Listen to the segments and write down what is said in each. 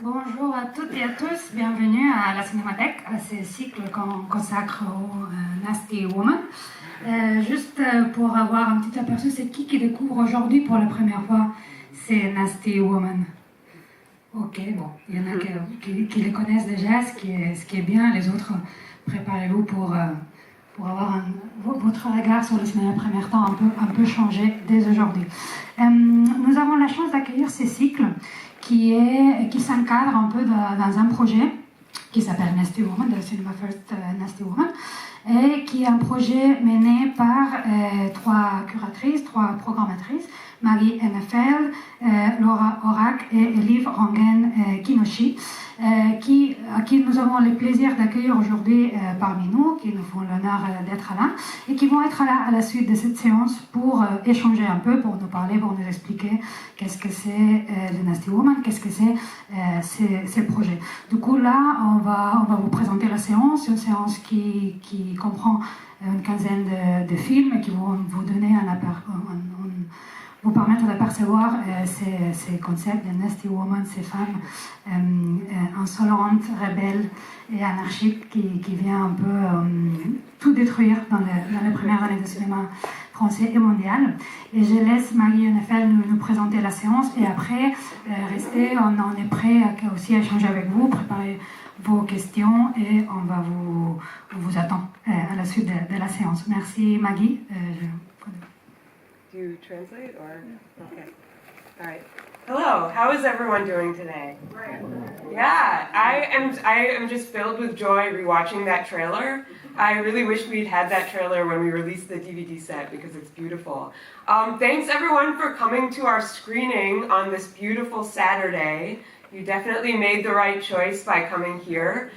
Bonjour à toutes et à tous, bienvenue à la Cinémathèque, à ce cycle qu'on consacre aux Nasty Women. Juste pour avoir un petit aperçu, c'est qui découvre aujourd'hui pour la première fois ces Nasty Women? Ok, bon, il y en a qui les connaissent déjà, ce qui est bien. Les autres, préparez-vous pour avoir votre regard sur le cinéma première temps un peu changé dès aujourd'hui. Nous avons la chance d'accueillir ces cycles qui s'encadre un peu dans un projet qui s'appelle Nasty Woman, de Cinema First Nasty Woman, et qui est un projet mené par trois curatrices, trois programmatrices, Maggie, Hennefeld, Horak et Elif, Rongen-Kaynakçi, à qui nous avons le plaisir d'accueillir aujourd'hui parmi nous, qui nous font l'honneur d'être là, et qui vont être là à la suite de cette séance pour échanger un peu, pour nous parler, pour nous expliquer qu'est-ce que c'est le Nasty Woman, qu'est-ce que c'est ces projets. Du coup, là, on va vous présenter la séance, une séance qui comprend une quinzaine de films qui vont vous donner vous permettre d'apercevoir ces concepts de Nasty Woman, ces femmes insolentes, rebelles et anarchiques qui viennent un peu tout détruire dans les premières années du cinéma français et mondial. Et je laisse Maggie Hennefeld nous présenter la séance et après, restez, on est prêt aussi à échanger avec vous, préparer vos questions et on va vous attendre à la suite de la séance. Merci Maggie. Do you translate or? Okay. All right. Hello. How is everyone doing today? Great. Yeah, I am just filled with joy rewatching that trailer. I really wish we'd had that trailer when we released the DVD set because it's beautiful. Thanks everyone for coming to our screening on this beautiful Saturday. You definitely made the right choice by coming here.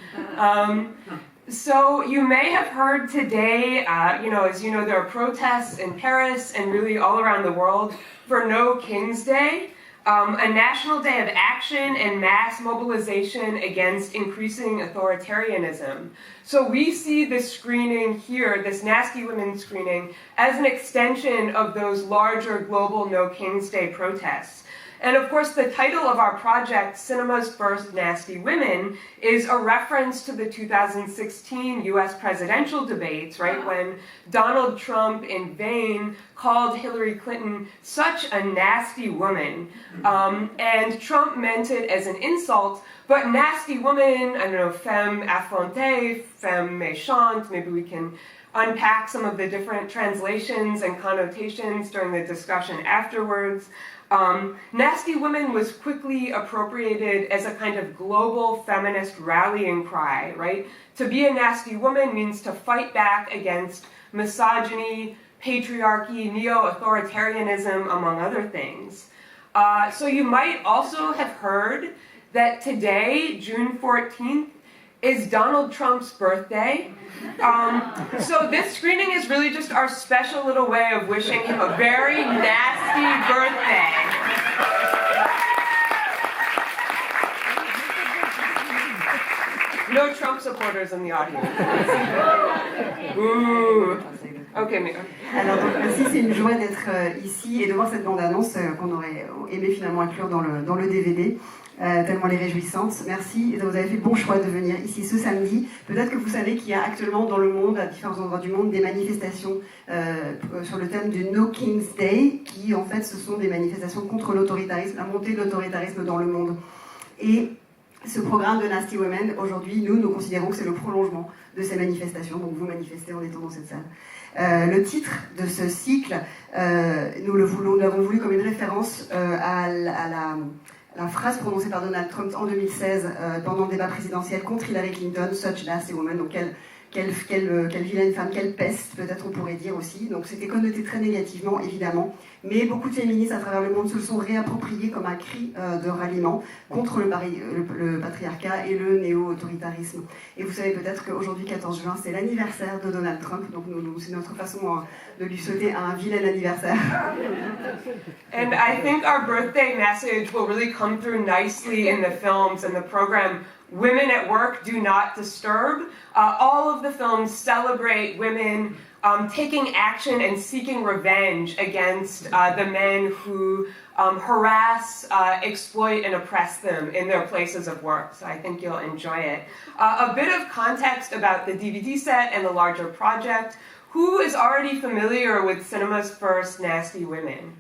So you may have heard today, as you know, there are protests in Paris and really all around the world for No King's Day, a national day of action and mass mobilization against increasing authoritarianism. So we see this screening here, this Nasty Women screening, as an extension of those larger global No King's Day protests. And of course, the title of our project, Cinema's First Nasty Women, is a reference to the 2016 US presidential debates, right, when Donald Trump in vain called Hillary Clinton such a nasty woman. And Trump meant it as an insult, but nasty woman, I don't know, femme affrontée, femme méchante, maybe we can unpack some of the different translations and connotations during the discussion afterwards. Nasty Women was quickly appropriated as a kind of global feminist rallying cry, right? To be a nasty woman means to fight back against misogyny, patriarchy, neo-authoritarianism, among other things. So you might also have heard that today, June 14th, is Donald Trump's birthday. So this screening is really just our special little way of wishing him a very nasty birthday. No Trump supporters in the audience. Ooh. Okay, mais... Alors donc merci, c'est une joie d'être ici et de voir cette bande-annonce qu'on aurait aimé finalement inclure dans le DVD. Tellement elle est réjouissante. Merci, vous avez fait le bon choix de venir ici ce samedi. Peut-être que vous savez qu'il y a actuellement dans le monde, à différents endroits du monde, des manifestations sur le thème du No King's Day, qui en fait ce sont des manifestations contre l'autoritarisme, la montée de l'autoritarisme dans le monde. Et ce programme de Nasty Women, aujourd'hui, nous considérons que c'est le prolongement de ces manifestations, donc vous manifestez en étant dans cette salle. Le titre de ce cycle, nous l'avons voulu comme une référence à la phrase prononcée par Donald Trump en 2016 pendant le débat présidentiel contre Hillary Clinton, such nasty woman, donc quelle vilaine femme, quelle peste, peut-être on pourrait dire aussi. Donc c'était connoté très négativement, évidemment, mais beaucoup de féministes à travers le monde se le sont réappropriés comme un cri de ralliement contre le patriarcat et le néo-autoritarisme. Et vous savez peut-être qu'aujourd'hui, 14 juin, c'est l'anniversaire de Donald Trump, donc c'est notre façon de lui souhaiter un vilain anniversaire. And I think our birthday message will really come through nicely in the films and the program Women at Work Do Not Disturb. All of the films celebrate women taking action and seeking revenge against the men who harass, exploit, and oppress them in their places of work. So I think you'll enjoy it. A bit of context about the DVD set and the larger project. Who is already familiar with cinema's first Nasty Women?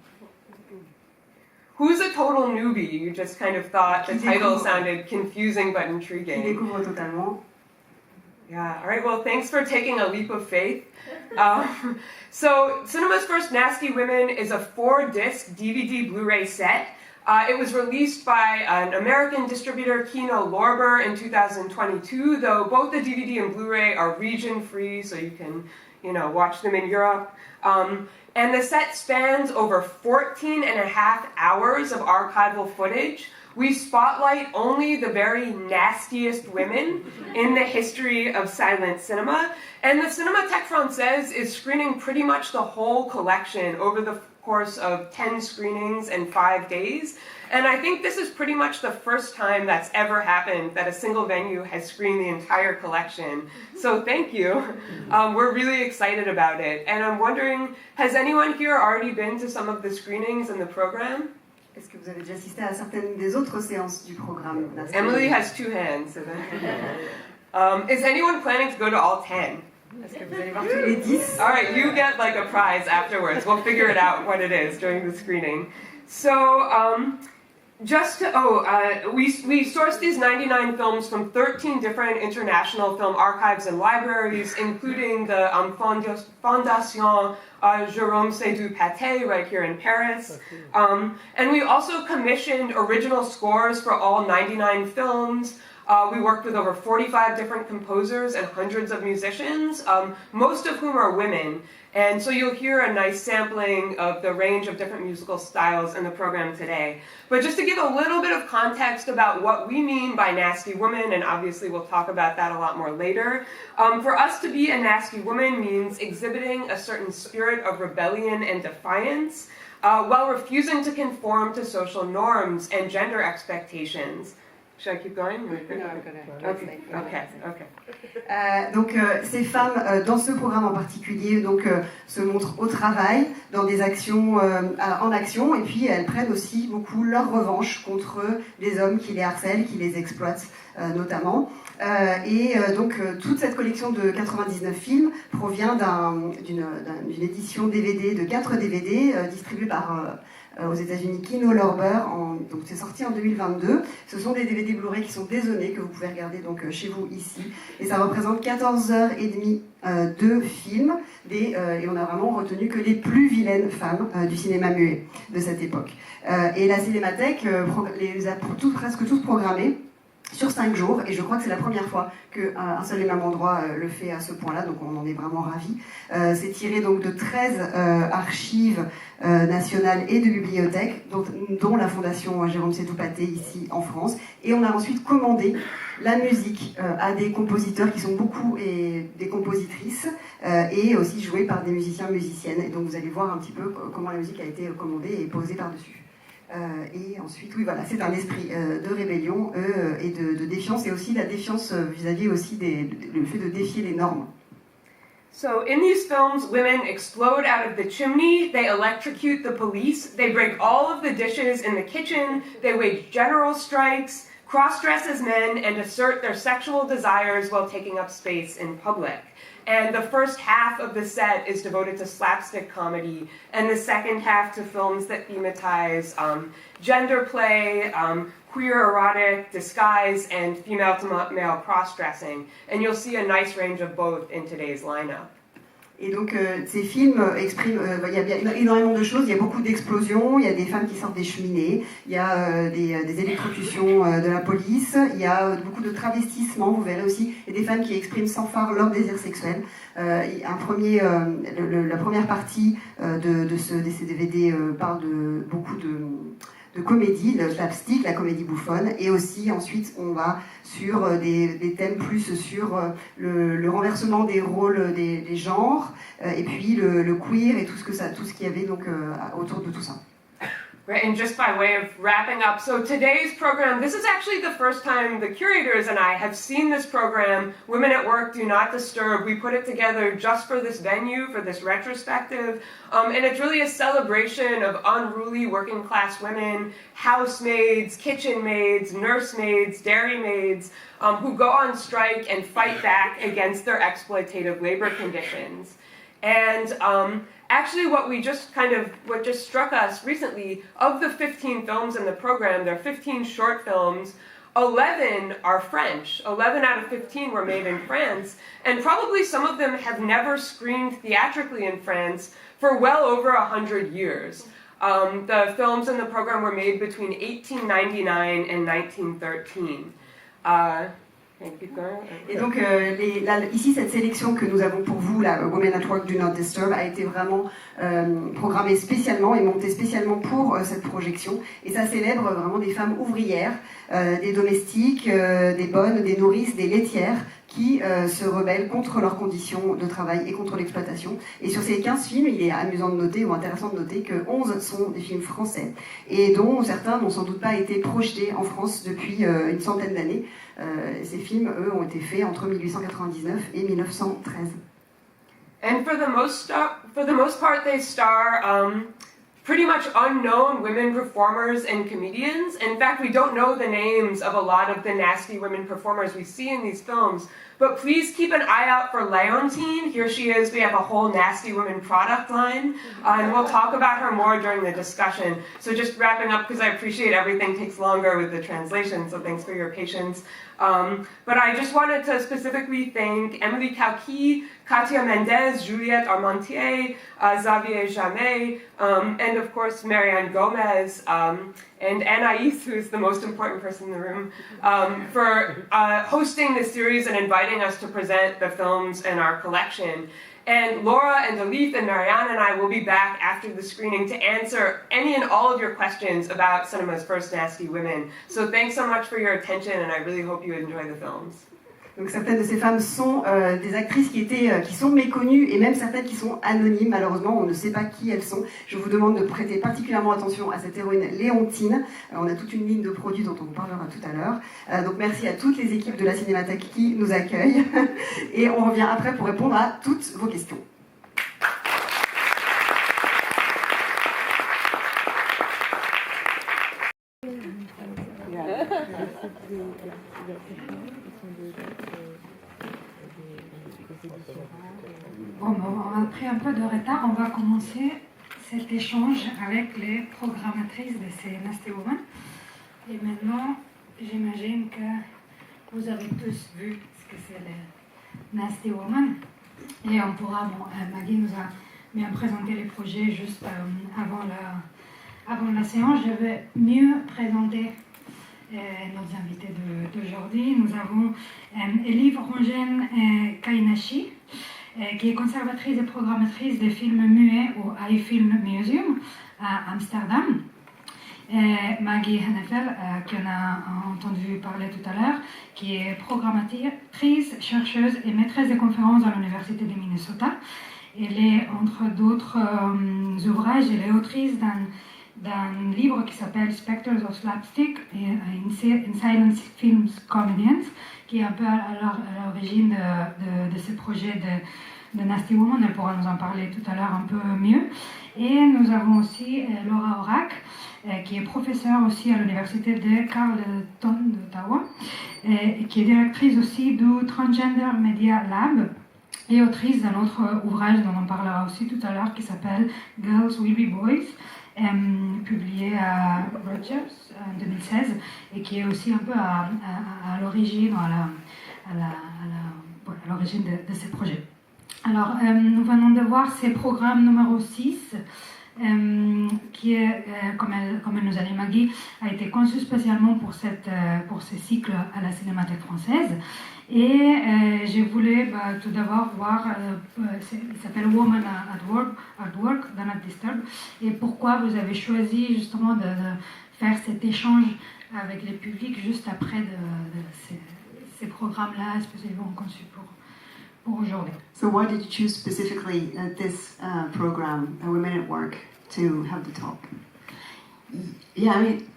Who's a total newbie? You just kind of thought the title sounded confusing but intriguing. Qui découvre totalement. Yeah, all right, well, thanks for taking a leap of faith. So, cinema's first Nasty Women is a 4-disc DVD Blu-ray set. It was released by an American distributor, Kino Lorber, in 2022, though both the DVD and Blu-ray are region-free, so you can, watch them in Europe. And the set spans over 14 and a half hours of archival footage. We spotlight only the very nastiest women in the history of silent cinema. And the Cinémathèque Française is screening pretty much the whole collection over the course of 10 screenings and 5 days. And I think this is pretty much the first time that's ever happened that a single venue has screened the entire collection. So thank you. We're really excited about it. And I'm wondering, has anyone here already been to some of the screenings in the program? Est-ce que vous avez déjà assisté à certaines des autres séances du programme? Emily has 2 hands. So is anyone planning to go to all 10? Est-ce que vous allez voir tous les 10? All right, you get like a prize afterwards. We'll figure it out what it is during the screening. So, we sourced these 99 films from 13 different international film archives and libraries, including the Fondation Jérôme Seydoux-Pathé right here in Paris. And we also commissioned original scores for all 99 films. We worked with over 45 different composers and hundreds of musicians, most of whom are women. And so you'll hear a nice sampling of the range of different musical styles in the program today. But just to give a little bit of context about what we mean by nasty woman, and obviously we'll talk about that a lot more later, for us to be a nasty woman means exhibiting a certain spirit of rebellion and defiance, while refusing to conform to social norms and gender expectations. Should I keep going? No, okay. Donc ces femmes dans ce programme en particulier se montrent au travail, dans des actions en action, et puis elles prennent aussi beaucoup leur revanche contre les hommes qui les harcèlent, qui les exploitent notamment. Donc toute cette collection de 99 films provient d'une édition DVD de 4 DVD distribués par aux États-Unis Kino Lorber, donc c'est sorti en 2022. Ce sont des DVD Blu-ray qui sont dézonés, que vous pouvez regarder donc chez vous ici. Et ça représente 14h30 de films, et on a vraiment retenu que les plus vilaines femmes du cinéma muet de cette époque. Et la Cinémathèque les a presque tous programmés sur 5 jours, et je crois que c'est la première fois qu'un seul et même endroit le fait à ce point-là, donc on en est vraiment ravis. C'est tiré donc de 13 archives nationales et de bibliothèques, dont la Fondation Jérôme Seydoux-Pathé ici en France, et on a ensuite commandé la musique à des compositeurs qui sont beaucoup des compositrices, et aussi jouée par des musiciennes, et donc vous allez voir un petit peu comment la musique a été commandée et posée par-dessus. Et ensuite, oui, voilà, c'est un esprit de rébellion et de défiance, et aussi la défiance vis-à-vis aussi le fait de défier les normes. So in these films, women explode out of the chimney, they electrocute the police, they break all of the dishes in the kitchen, they wage general strikes, cross-dress as men, and assert their sexual desires while taking up space in public. And the first half of the set is devoted to slapstick comedy, and the second half to films that thematize gender play, queer erotic, disguise, and female-to-male cross-dressing. And you'll see a nice range of both in today's lineup. Et donc ces films expriment, il y a énormément de choses, il y a beaucoup d'explosions, il y a des femmes qui sortent des cheminées, il y a des électrocutions de la police, il y a beaucoup de travestissements, vous verrez aussi, et des femmes qui expriment sans phare leur désir sexuel. La première partie de ces DVD parle de beaucoup de comédie, le slapstick, la comédie bouffonne, et aussi ensuite on va sur des thèmes plus sur le renversement des rôles des genres, et puis le queer et tout ce qu'il y avait donc autour de tout ça. Right, and just by way of wrapping up, so today's program, this is actually the first time the curators and I have seen this program, Women at Work, Do Not Disturb. We put it together just for this venue, for this retrospective, and it's really a celebration of unruly working class women, housemaids, kitchen maids, nursemaids, dairymaids, who go on strike and fight back against their exploitative labor conditions. And actually what just struck us recently, of the 15 films in the program, there are 15 short films, 11 are French. 11 out of 15 were made in France, and probably some of them have never screened theatrically in France for well over 100 years. The films in the program were made between 1899 and 1913. Et donc ici cette sélection que nous avons pour vous, la Women at Work Do Not Disturb, a été vraiment programmée spécialement et montée spécialement pour cette projection, et ça célèbre vraiment des femmes ouvrières, des domestiques, des bonnes, des nourrices, des laitières qui se rebellent contre leurs conditions de travail et contre l'exploitation. Et sur ces 15 films, il est amusant de noter, ou intéressant de noter, que 11 sont des films français, et dont certains n'ont sans doute pas été projetés en France depuis une centaine d'années. Ces films, eux, ont été faits entre 1899 et 1913. And for the most part, they star pretty much unknown women performers and comedians. In fact, we don't know the names of a lot of the nasty women performers we see in these films. But please keep an eye out for Leontine. Here she is. We have a whole nasty women product line. And we'll talk about her more during the discussion. So just wrapping up, because I appreciate everything takes longer with the translation, so thanks for your patience. But I just wanted to specifically thank Emily Kauki, Katia Mendez, Juliette Armentier, Xavier Jamet, and of course Marién Gómez, and Anaïs, who is the most important person in the room, for hosting this series and inviting us to present the films in our collection. And Laura and Elif and Marién and I will be back after the screening to answer any and all of your questions about cinema's first nasty women. So thanks so much for your attention, and I really hope you enjoy the films. Donc certaines de ces femmes sont des actrices qui sont méconnues, et même certaines qui sont anonymes. Malheureusement, on ne sait pas qui elles sont. Je vous demande de prêter particulièrement attention à cette héroïne Léontine. On a toute une ligne de produits dont on vous parlera tout à l'heure. Donc merci à toutes les équipes de la Cinémathèque qui nous accueillent. Et on revient après pour répondre à toutes vos questions. Bon, après un peu de retard, on va commencer cet échange avec les programmatrices de ces Nasty Women. Et maintenant, j'imagine que vous avez tous vu ce que c'est les Nasty Women. Et on pourra, Maggie nous a bien présenté les projets juste avant la séance. Je vais mieux présenter nos invités d'aujourd'hui. Nous avons Elif Rongen-Kaynakçi, qui est conservatrice et programmatrice des films muets au iFilm Museum à Amsterdam. Maggie Hennefeld, qu'on a entendu parler tout à l'heure, qui est programmatrice, chercheuse et maîtresse de conférences à l'Université de Minnesota. Elle est, entre d'autres ouvrages, elle est autrice d'un livre qui s'appelle Spectres of Slapsticks in Silent Films Comedians, qui est un peu à l'origine de ce projet de Nasty Woman. Elle pourra nous en parler tout à l'heure un peu mieux. Et nous avons aussi Laura Horak, qui est professeure aussi à l'université de Carleton d'Ottawa, et qui est directrice aussi du Transgender Media Lab, et autrice d'un autre ouvrage dont on parlera aussi tout à l'heure, qui s'appelle Girls Will Be Boys, publié à Rogers en 2016, et qui est aussi un peu à l'origine, à l'origine de ces projets. Alors, nous venons de voir ces programmes numéro 6, qui est, comme elle nous a dit Maggie, a été conçu spécialement pour ce cycle à la Cinémathèque française. Et je voulais tout d'abord voir, il s'appelle Women at Work, Do Not Disturb, et pourquoi vous avez choisi justement de faire cet échange avec les publics juste après de ces programmes-là spécialement conçus pour aujourd'hui. So why did you choose specifically this program, Women at Work, to have the talk? Yeah, I mean,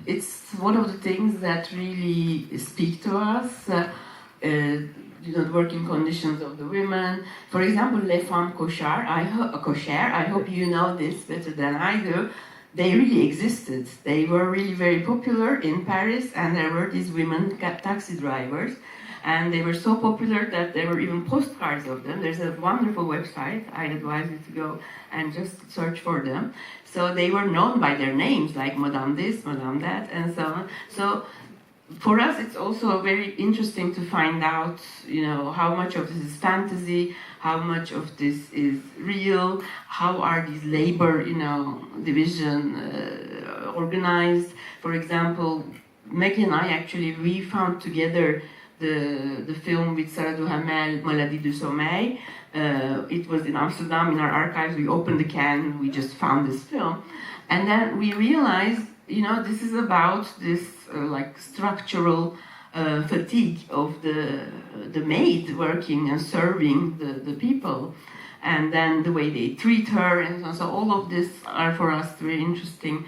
it's one of the things that really speak to us. The working conditions of the women. For example, les femmes cochères. I hope you know this better than I do. They really existed. They were really very popular in Paris, and there were these women taxi drivers, and they were so popular that there were even postcards of them. There's a wonderful website. I advise you to go and just search for them. So they were known by their names, like Madame this, Madame that, and so on. So for us, it's also very interesting to find out, how much of this is fantasy, how much of this is real, how are these labor, division organized. For example, Maggie and I we found together the film with Sarah Duhamel, Maladie du Sommeil. It was in Amsterdam in our archives. We opened the can, we just found this film. And then we realized, this is about this structural fatigue of the maid working and serving the people, and then the way they treat her, and so all of this are for us very interesting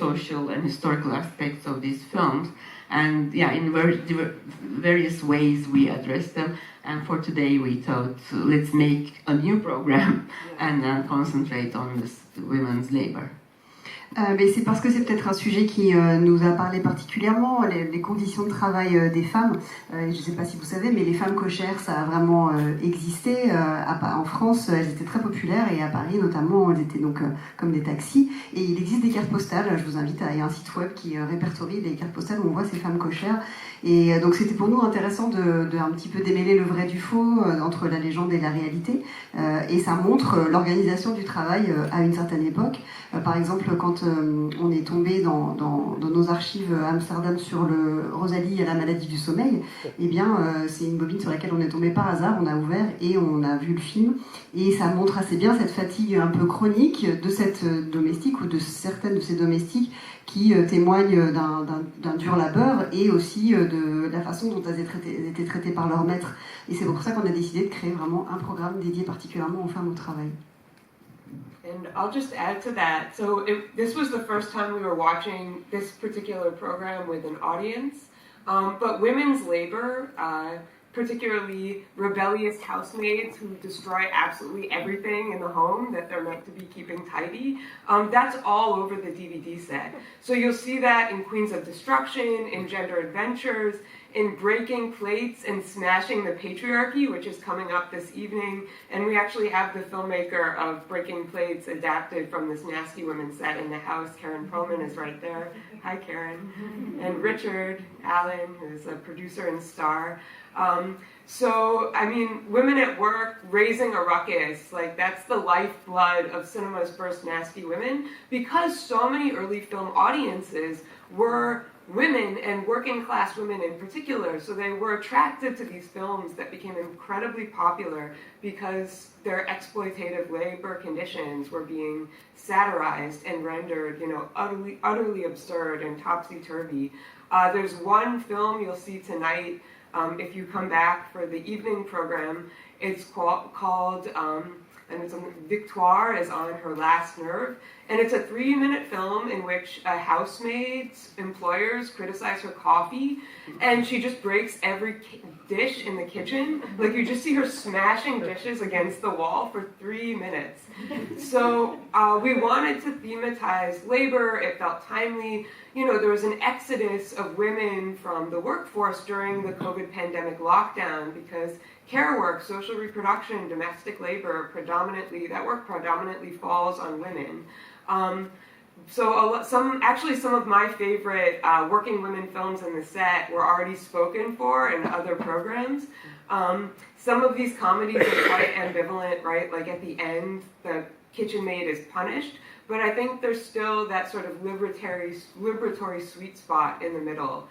social and historical aspects of these films. And in various ways we address them. And for today we thought, let's make a new program and then concentrate on this women's labor. Mais c'est parce que c'est peut-être un sujet qui nous a parlé particulièrement, les conditions de travail des femmes. Je ne sais pas si vous savez, mais les femmes cochères, ça a vraiment existé. En France, elles étaient très populaires, et à Paris notamment, elles étaient donc comme des taxis. Et il existe des cartes postales. Je vous invite il y a un site web qui répertorie les cartes postales où on voit ces femmes cochères. Et donc c'était pour nous intéressant de un petit peu démêler le vrai du faux entre la légende et la réalité. Et ça montre l'organisation du travail à une certaine époque. Par exemple, quand on est tombé dans nos archives à Amsterdam sur le Rosalie et la maladie du sommeil, eh bien, c'est une bobine sur laquelle on est tombé par hasard, on a ouvert et on a vu le film. Et ça montre assez bien cette fatigue un peu chronique de cette domestique ou de certaines de ces domestiques qui témoignent d'un dur labeur et aussi de la façon dont elles étaient traitées par leur maître. Et c'est pour ça qu'on a décidé de créer vraiment un programme dédié particulièrement aux femmes au travail. And I'll just add to that. So this was the first time we were watching this particular program with an audience. But women's labor, particularly rebellious housemaids who destroy absolutely everything in the home that they're meant to be keeping tidy, that's all over the DVD set. So you'll see that in Queens of Destruction, in Gender Adventures, in Breaking Plates and Smashing the Patriarchy, which is coming up this evening. And we actually have the filmmaker of Breaking Plates adapted from this Nasty Women set in the house. Karen Perlman is right there. Hi, Karen. And Richard Allen, who's a producer and star. So, I mean, women at work raising a ruckus, that's the lifeblood of cinema's first Nasty Women, because so many early film audiences were women, and working class women in particular. So they were attracted to these films that became incredibly popular because their exploitative labor conditions were being satirized and rendered, utterly absurd and topsy-turvy. There's one film you'll see tonight if you come back for the evening program. It's called and it's Victoire is on her last nerve. And it's a 3-minute film in which a housemaid's employers criticize her coffee, and she just breaks every dish in the kitchen. You just see her smashing dishes against the wall for 3 minutes. So we wanted to thematize labor. It felt timely. There was an exodus of women from the workforce during the COVID pandemic lockdown because care work, social reproduction, domestic labor, that work predominantly falls on women. So some of my favorite working women films in the set were already spoken for in other programs. Some of these comedies are quite ambivalent, right? At the end, the kitchen maid is punished, but I think there's still that sort of liberatory sweet spot in the middle.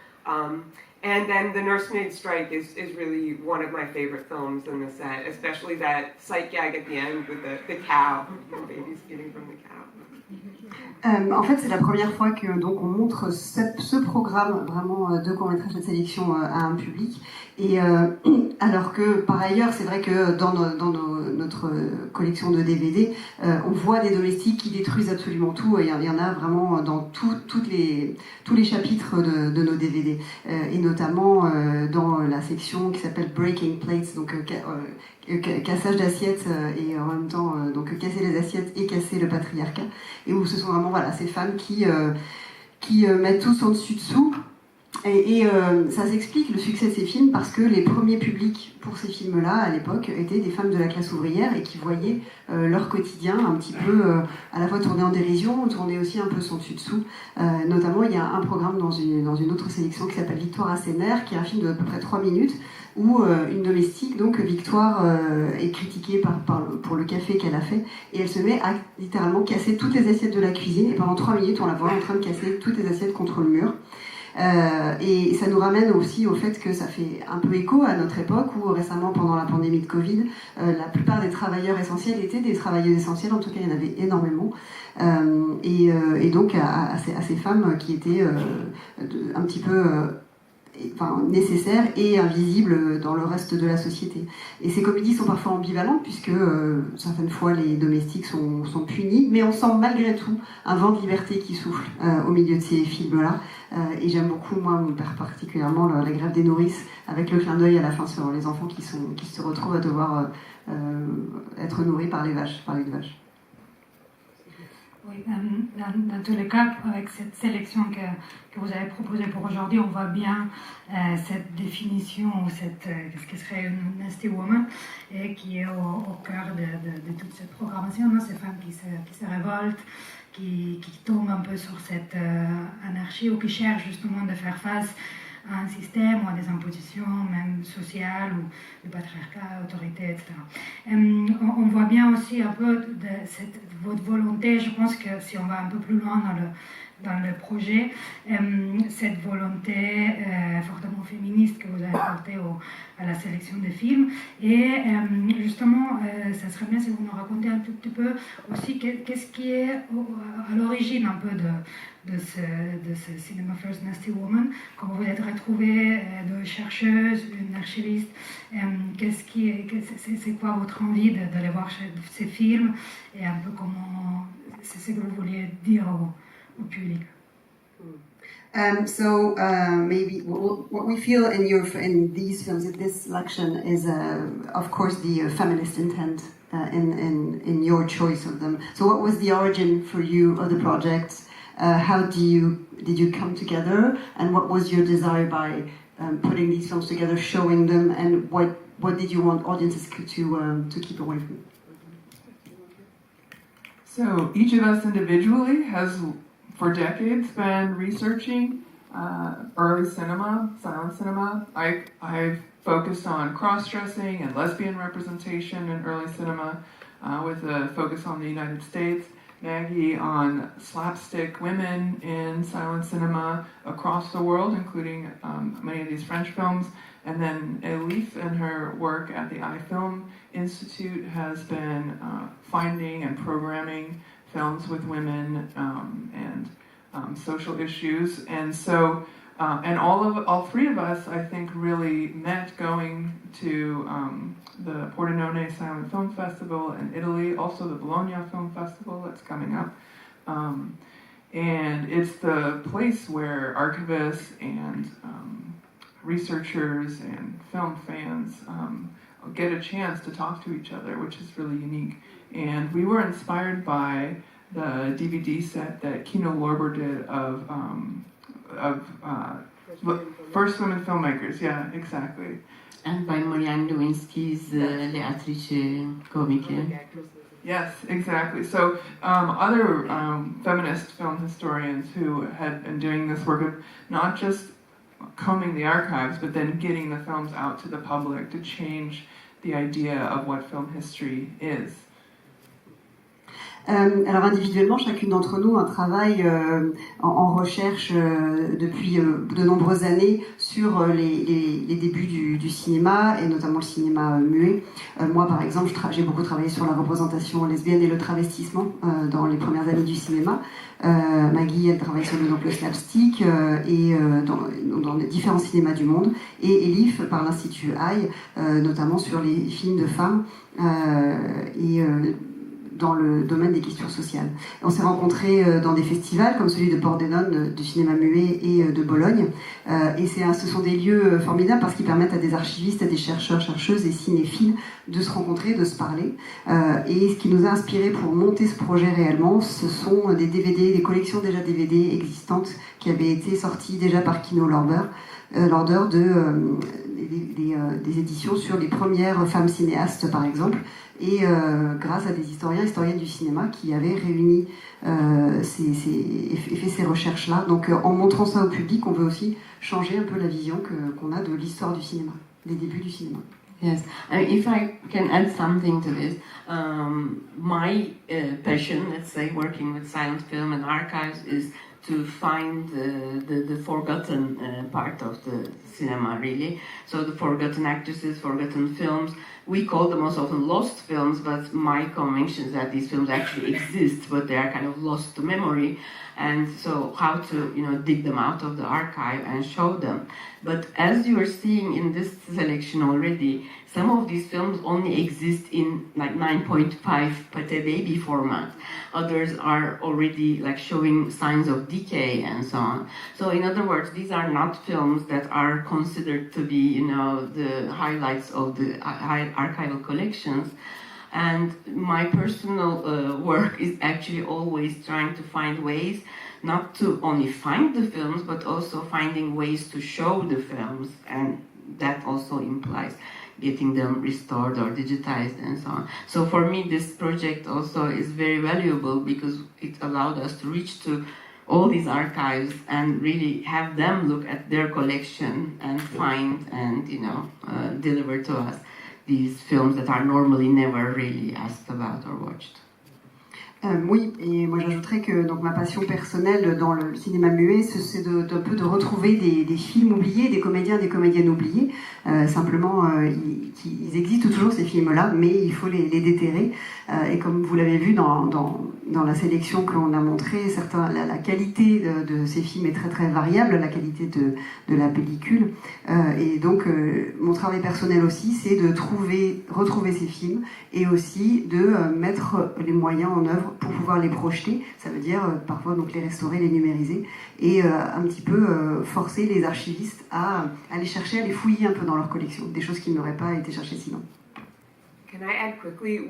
And then The Nursemaid Strike is really one of my favorite films in the set, especially that sight gag at the end with the cow, the baby's eating from the cow. En fait, c'est la première fois que donc on montre ce programme vraiment de court-métrage de sélection à un public. Et alors que par ailleurs, c'est vrai que dans notre collection de DVD, on voit des domestiques qui détruisent absolument tout. Et il y en a vraiment dans tous les chapitres de nos DVD, et notamment dans la section qui s'appelle Breaking Plates, donc cassage d'assiettes et en même temps donc casser les assiettes et casser le patriarcat, et où ce sont vraiment ces femmes qui mettent tous en dessus-dessous. Et ça s'explique le succès de ces films parce que les premiers publics pour ces films-là à l'époque étaient des femmes de la classe ouvrière et qui voyaient leur quotidien un petit peu à la fois tourné en dérision, tourné aussi un peu son dessus-dessous. Notamment, il y a un programme dans une autre sélection qui s'appelle Victoire à ses nerfs, qui est un film de à peu près 3 minutes où une domestique, donc Victoire, est critiquée pour le café qu'elle a fait, et elle se met à littéralement casser toutes les assiettes de la cuisine, et pendant 3 minutes on la voit en train de casser toutes les assiettes contre le mur. Et ça nous ramène aussi au fait que ça fait un peu écho à notre époque où récemment, pendant la pandémie de Covid, la plupart des travailleurs essentiels étaient des travailleuses essentielles, en tout cas il y en avait énormément, et donc à ces femmes qui étaient un petit peu nécessaires et invisibles dans le reste de la société. Et ces comédies sont parfois ambivalentes puisque certaines fois les domestiques sont punis, mais on sent malgré tout un vent de liberté qui souffle au milieu de ces films-là. Et j'aime beaucoup, moi, particulièrement la grève des nourrices, avec le clin d'œil à la fin sur les enfants qui se retrouvent à devoir être nourris par les vaches, par une vache. Oui, dans tous les cas, avec cette sélection que vous avez proposée pour aujourd'hui, on voit bien cette définition, qu'est-ce que serait une nasty woman, et qui est au cœur de toute cette programmation, ces femmes qui se révoltent, qui tombent un peu sur cette anarchie, ou qui cherchent justement de faire face à un système ou à des impositions, même sociales, ou le patriarcat, l'autorité, etc. On voit bien aussi un peu votre volonté, je pense que si on va un peu plus loin dans le projet, cette volonté fortement féministe que vous avez portée à la sélection des films. Et justement, ça serait bien si vous nous racontiez un tout petit peu aussi qu'est-ce qui est à l'origine un peu de ce Cinema First Nasty Woman, comment vous êtes retrouvée de chercheuse, une archiviste, c'est quoi votre envie d'aller voir ces films, et un peu comment, c'est ce que vous vouliez dire au public. Maybe what we feel in these films, in this selection, is of course the feminist intent in your choice of them. So what was the origin for you of the project? How did you come together, and what was your desire by putting these films together, showing them, and what did you want audiences to keep away from? So each of us individually has, for decades, been researching early cinema, silent cinema. I've focused on cross-dressing and lesbian representation in early cinema, with a focus on the United States. Maggie on slapstick women in silent cinema across the world, including many of these French films. And then Elif, in her work at the iFilm Institute, has been finding and programming films with women and social issues. And so, and all three of us, I think, really met going to the Pordenone Silent Film Festival in Italy, also the Bologna Film Festival that's coming up. And it's the place where archivists and researchers and film fans get a chance to talk to each other, which is really unique. And we were inspired by the DVD set that Kino Lorber did of first women filmmakers. Yeah, exactly. And by Marién Lewinsky's Les Actrices comiques. Yes, exactly. So other feminist film historians who had been doing this work of not just combing the archives, but then getting the films out to the public to change the idea of what film history is. Alors individuellement, chacune d'entre nous travaille en recherche depuis de nombreuses années sur les débuts du cinéma, et notamment le cinéma muet. Moi, par exemple, j'ai beaucoup travaillé sur la représentation lesbienne et le travestissement dans les premières années du cinéma. Maggie, elle travaille sur le slapstick et dans les différents cinémas du monde. Et Elif, par l'Institut AI, notamment sur les films de femmes et dans le domaine des questions sociales. On s'est rencontrés dans des festivals comme celui de Pordenone, du cinéma muet, et de Bologne. Et ce sont des lieux formidables parce qu'ils permettent à des archivistes, à des chercheurs, chercheuses et cinéphiles de se rencontrer, de se parler. Et ce qui nous a inspiré pour monter ce projet réellement, ce sont des DVD, des collections déjà DVD existantes qui avaient été sorties déjà par Kino Lorber, des éditions sur les premières femmes cinéastes, par exemple, et grâce à des historiennes du cinéma qui avaient réuni et fait ces recherches-là. Donc en montrant ça au public, on veut aussi changer un peu la vision qu'on a de l'histoire du cinéma, des débuts du cinéma. Yes, if I can add something to this, my passion, let's say, working with silent film and archives, is to find the forgotten part of the cinema, really. So the forgotten actresses, forgotten films. We call them most often lost films, but my conviction is that these films actually exist, but they are kind of lost to memory. And so how to, dig them out of the archive and show them. But as you are seeing in this selection already, some of these films only exist in like 9.5 pate baby format. Others are already like showing signs of decay and so on. So in other words, these are not films that are considered to be, the highlights of the archival collections. And my personal work is actually always trying to find ways not to only find the films, but also finding ways to show the films. And that also implies getting them restored or digitized and so on. So for me, this project also is very valuable because it allowed us to reach to all these archives and really have them look at their collection and find and, deliver to us these films that are normally never really asked about or watched. Oui, et moi j'ajouterais que donc, ma passion personnelle dans le cinéma muet, c'est d'un peu de retrouver des films oubliés, des comédiens, des comédiennes oubliés. Simplement, ils existent toujours ces films-là, mais il faut les déterrer. Et comme vous l'avez vu dans la sélection qu'on a montrée, la qualité de ces films est très très variable, la qualité de la pellicule. Et donc, mon travail personnel aussi, c'est de retrouver ces films et aussi de mettre les moyens en œuvre pour pouvoir les projeter. Ça veut dire parfois donc les restaurer, les numériser et un petit peu forcer les archivistes à aller chercher, à les fouiller un peu dans leur collection, des choses qui n'auraient pas été cherchées sinon. Can I add quickly?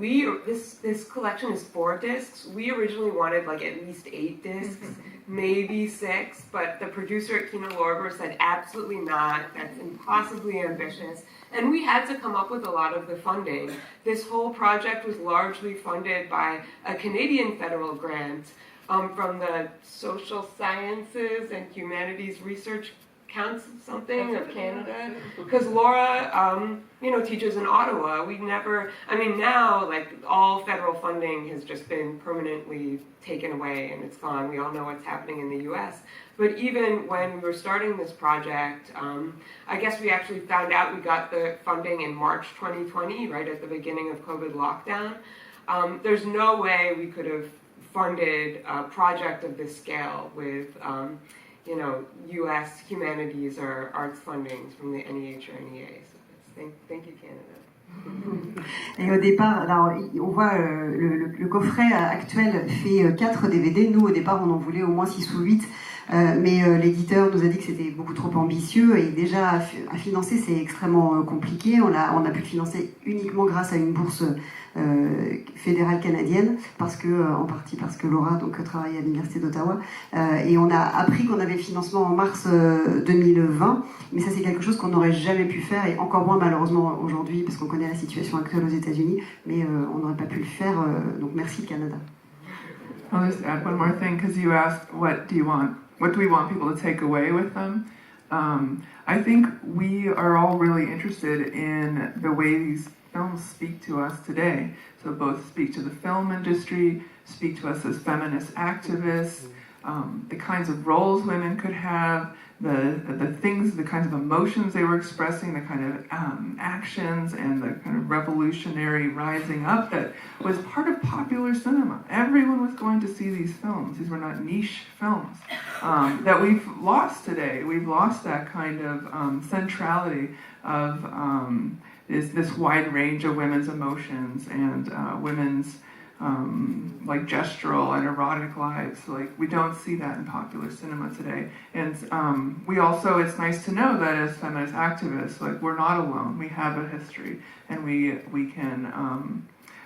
This collection is 4 discs. We originally wanted like at least 8 discs, maybe 6, but the producer at Kino Lorber said absolutely not. That's impossibly ambitious. And we had to come up with a lot of the funding. This whole project was largely funded by a Canadian federal grant from the Social Sciences and Humanities Research Council something of Canada, because Laura, teaches in Ottawa. Now, like, all federal funding has just been permanently taken away and it's gone. We all know what's happening in the US. But even when we were starting this project, I guess we actually found out we got the funding in March 2020, right at the beginning of COVID lockdown. There's no way we could have funded a project of this scale with U.S. humanities or arts funding from the NEH or NEA. So thank you, Canada. Et au départ, alors, on voit le coffret actuel fait 4 DVD. Nous, au départ, on en voulait au moins 6 ou 8. Mais l'éditeur nous a dit que c'était beaucoup trop ambitieux et déjà à financer c'est extrêmement compliqué. On a pu le financer uniquement grâce à une bourse fédérale canadienne en partie parce que Laura donc travaille à l'université d'Ottawa et on a appris qu'on avait le financement en mars 2020, mais ça c'est quelque chose qu'on n'aurait jamais pu faire et encore moins malheureusement aujourd'hui parce qu'on connaît la situation actuelle aux États-Unis, mais on n'aurait pas pu le faire. Donc merci le Canada. I'll just add one more thing because you asked what do we want people to take away with them? I think we are all really interested in the way these films speak to us today. So both speak to the film industry, speak to us as feminist activists, the kinds of roles women could have, the things, the kinds of emotions they were expressing, the kind of actions and the kind of revolutionary rising up that was part of popular cinema. Everyone was going to see these films. These were not niche films that we've lost today. We've lost that kind of centrality of this wide range of women's emotions and women's like gestural and erotic lives. Like, we don't see that in popular cinema today. And we also, it's nice to know that as feminist activists, like, we're not alone. We have a history, and we can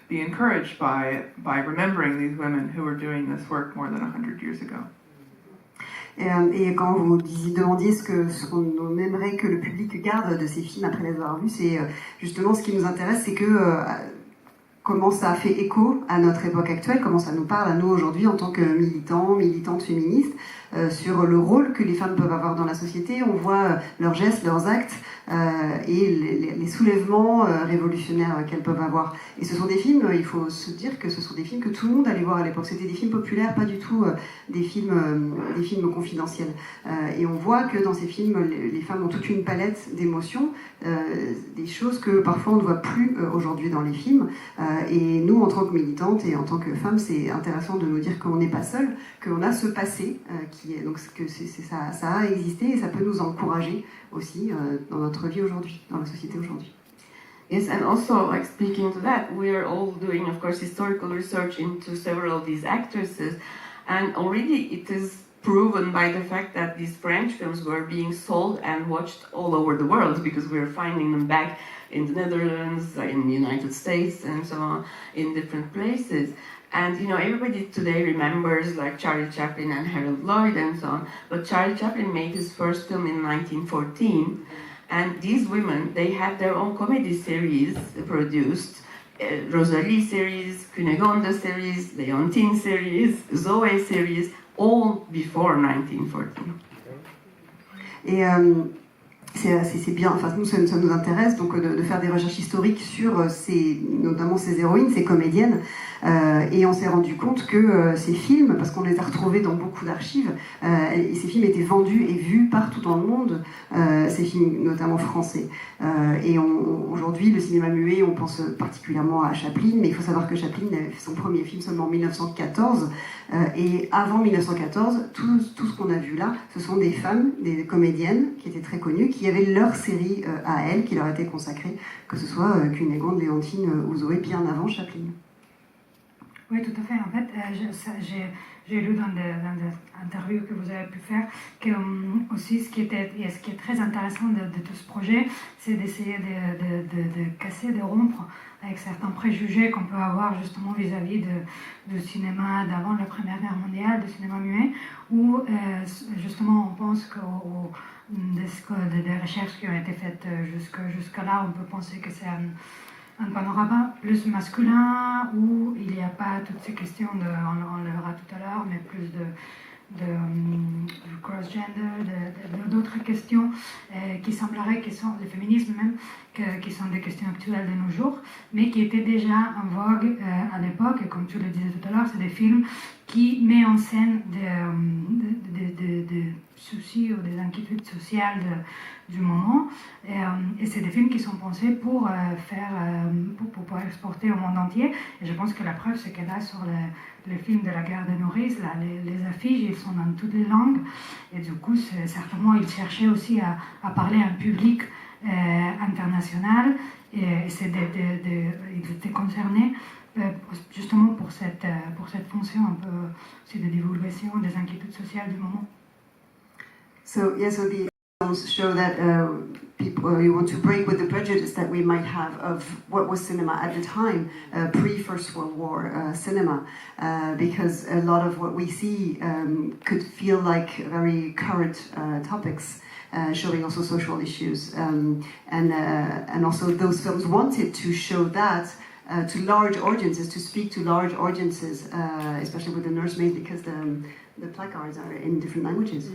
be encouraged by remembering these women who were doing this work more than 100 years ago. Et quand vous demandiez ce qu'on aimerait que le public garde de ces films après les avoir vus, c'est justement ce qui nous intéresse, c'est que comment ça fait écho à notre époque actuelle, comment ça nous parle à nous aujourd'hui en tant que militants, militantes féministes, sur le rôle que les femmes peuvent avoir dans la société. On voit leurs gestes, leurs actes et les soulèvements révolutionnaires qu'elles peuvent avoir. Et ce sont des films, il faut se dire que ce sont des films que tout le monde allait voir à l'époque. C'était des films populaires, pas du tout des films confidentiels. Et on voit que dans ces films, les femmes ont toute une palette d'émotions, des choses que parfois on ne voit plus aujourd'hui dans les films. Et nous, en tant que militantes et en tant que femmes, c'est intéressant de nous dire qu'on n'est pas seules, qu'on a ce passé qui est, donc que ça a existé et ça peut nous encourager aussi dans notre vie aujourd'hui, dans la société aujourd'hui. Yes, and also, like, speaking to that, we are all doing, of course, historical research into several of these actresses, and already it is proven by the fact that these French films were being sold and watched all over the world, because we are finding them back in the Netherlands, in the United States, and so on, in different places. And, you know, everybody today remembers, like, Charlie Chaplin and Harold Lloyd and so on, but Charlie Chaplin made his first film in 1914, and these women, they had their own comedy series produced, Rosalie series, Cunegonde series, Leontine series, Zoé series, all before 1914. Et c'est bien, enfin nous ça nous intéresse donc de faire des recherches historiques sur notamment ces héroïnes, ces comédiennes, et on s'est rendu compte que ces films, parce qu'on les a retrouvés dans beaucoup d'archives, et ces films étaient vendus et vus partout dans le monde, ces films notamment français. Et aujourd'hui, le cinéma muet, on pense particulièrement à Chaplin, mais il faut savoir que Chaplin avait fait son premier film seulement en 1914, et avant 1914, tout ce qu'on a vu là, ce sont des femmes, des comédiennes qui étaient très connues, qui avaient leur série à elles, qui leur était consacrée, que ce soit Cunégonde, Léontine ou Zoé, bien avant Chaplin. Oui, tout à fait. En fait, j'ai lu dans des interviews que vous avez pu faire que aussi ce qui est très intéressant de tout ce projet, c'est d'essayer de casser, de rompre avec certains préjugés qu'on peut avoir justement vis-à-vis du cinéma d'avant la Première Guerre mondiale, du cinéma muet, où justement on pense des recherches qui ont été faites jusque-là, on peut penser que c'est un panorama plus masculin où il n'y a pas toutes ces questions on le verra tout à l'heure, mais plus de cross-gender, d'autres questions qui sembleraient qui sont le féminisme même, qui sont des questions actuelles de nos jours, mais qui étaient déjà en vogue à l'époque. Et comme tu le disais tout à l'heure, c'est des films qui mettent en scène des soucis ou des inquiétudes sociales du moment. Et c'est des films qui sont pensés pour pouvoir exporter au monde entier. Et je pense que la preuve, c'est que là, sur les films de la guerre des nourrices, là, les affiches, ils sont dans toutes les langues. Et du coup, certainement, ils cherchaient aussi à parler à un public international. Et ils étaient concernés justement pour cette fonction un peu aussi de divulgation des inquiétudes sociales du moment. So the films show that you want to break with the prejudice that we might have of what was cinema at the time, pre-First World War cinema, because a lot of what we see could feel like very current topics, showing also social issues, and also those films wanted to show that to large audiences, to speak to large audiences, especially with the nursemaids, because the placards are in different languages.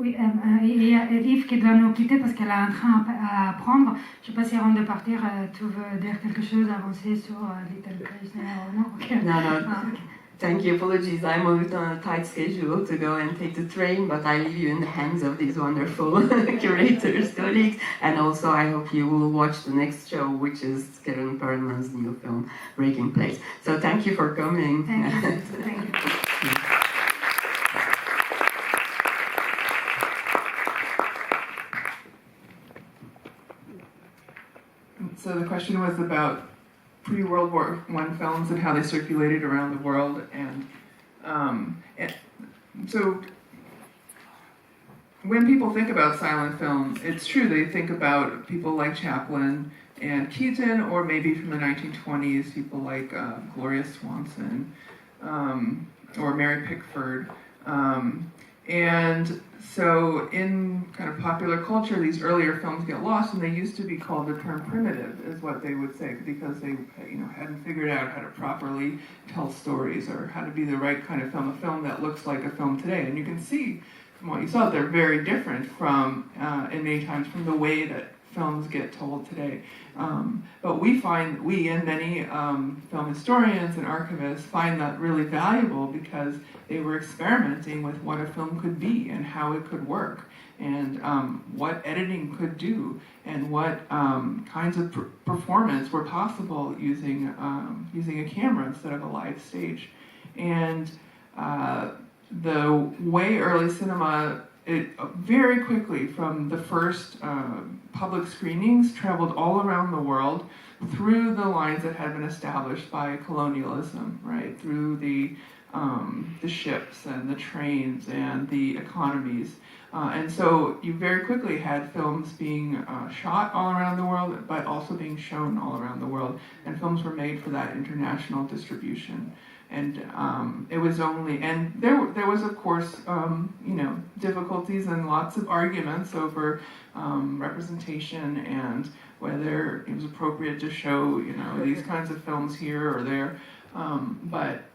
Oui, il y a Elif qui doit nous quitter parce qu'elle a un train à prendre. Je ne sais pas si avant de partir, tu veux dire quelque chose, avancer sur Little Prisoner ou non? Okay. No, no. Okay. Thank you. Apologies. I'm a bit on a tight schedule to go and take the train, but I leave you in the hands of these wonderful curators, colleagues, and also I hope you will watch the next show, which is Karen Perlman's new film, Breaking Place. So thank you for coming. Thank you. Thank you. So the question was about pre-World War I films and how they circulated around the world, and so when people think about silent film, it's true they think about people like Chaplin and Keaton, or maybe from the 1920s, people like Gloria Swanson or Mary Pickford. And so in kind of popular culture, these earlier films get lost, and they used to be called the term primitive, is what they would say, because they hadn't figured out how to properly tell stories or how to be the right kind of film, a film that looks like a film today. And you can see from what you saw, they're very different from, and many times from the way that films get told today. But we and many film historians and archivists find that really valuable because they were experimenting with what a film could be and how it could work, and what editing could do, and what kinds of performance were possible using a camera instead of a live stage. And the way early cinema, it very quickly, from the first public screenings, traveled all around the world through the lines that had been established by colonialism, right? Through the ships and the trains and the economies. And so you very quickly had films being shot all around the world, but also being shown all around the world. And films were made for that international distribution. And it was only, and there was of course, difficulties and lots of arguments over representation and whether it was appropriate to show, these kinds of films here or there. But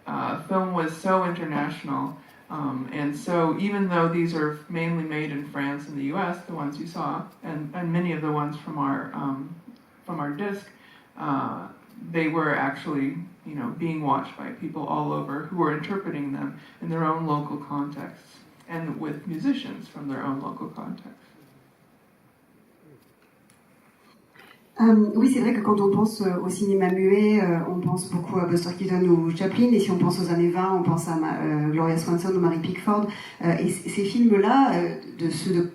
film was so international, and so even though these are mainly made in France and the U.S., the ones you saw, and many of the ones from our disc, they were actually, being watched by people all over who were interpreting them in their own local contexts and with musicians from their own local contexts. Oui, c'est vrai que quand on pense au cinéma muet, on pense beaucoup à Buster Keaton ou Chaplin, et si on pense aux années 20, on pense à Gloria Swanson ou Mary Pickford. Et ces films-là,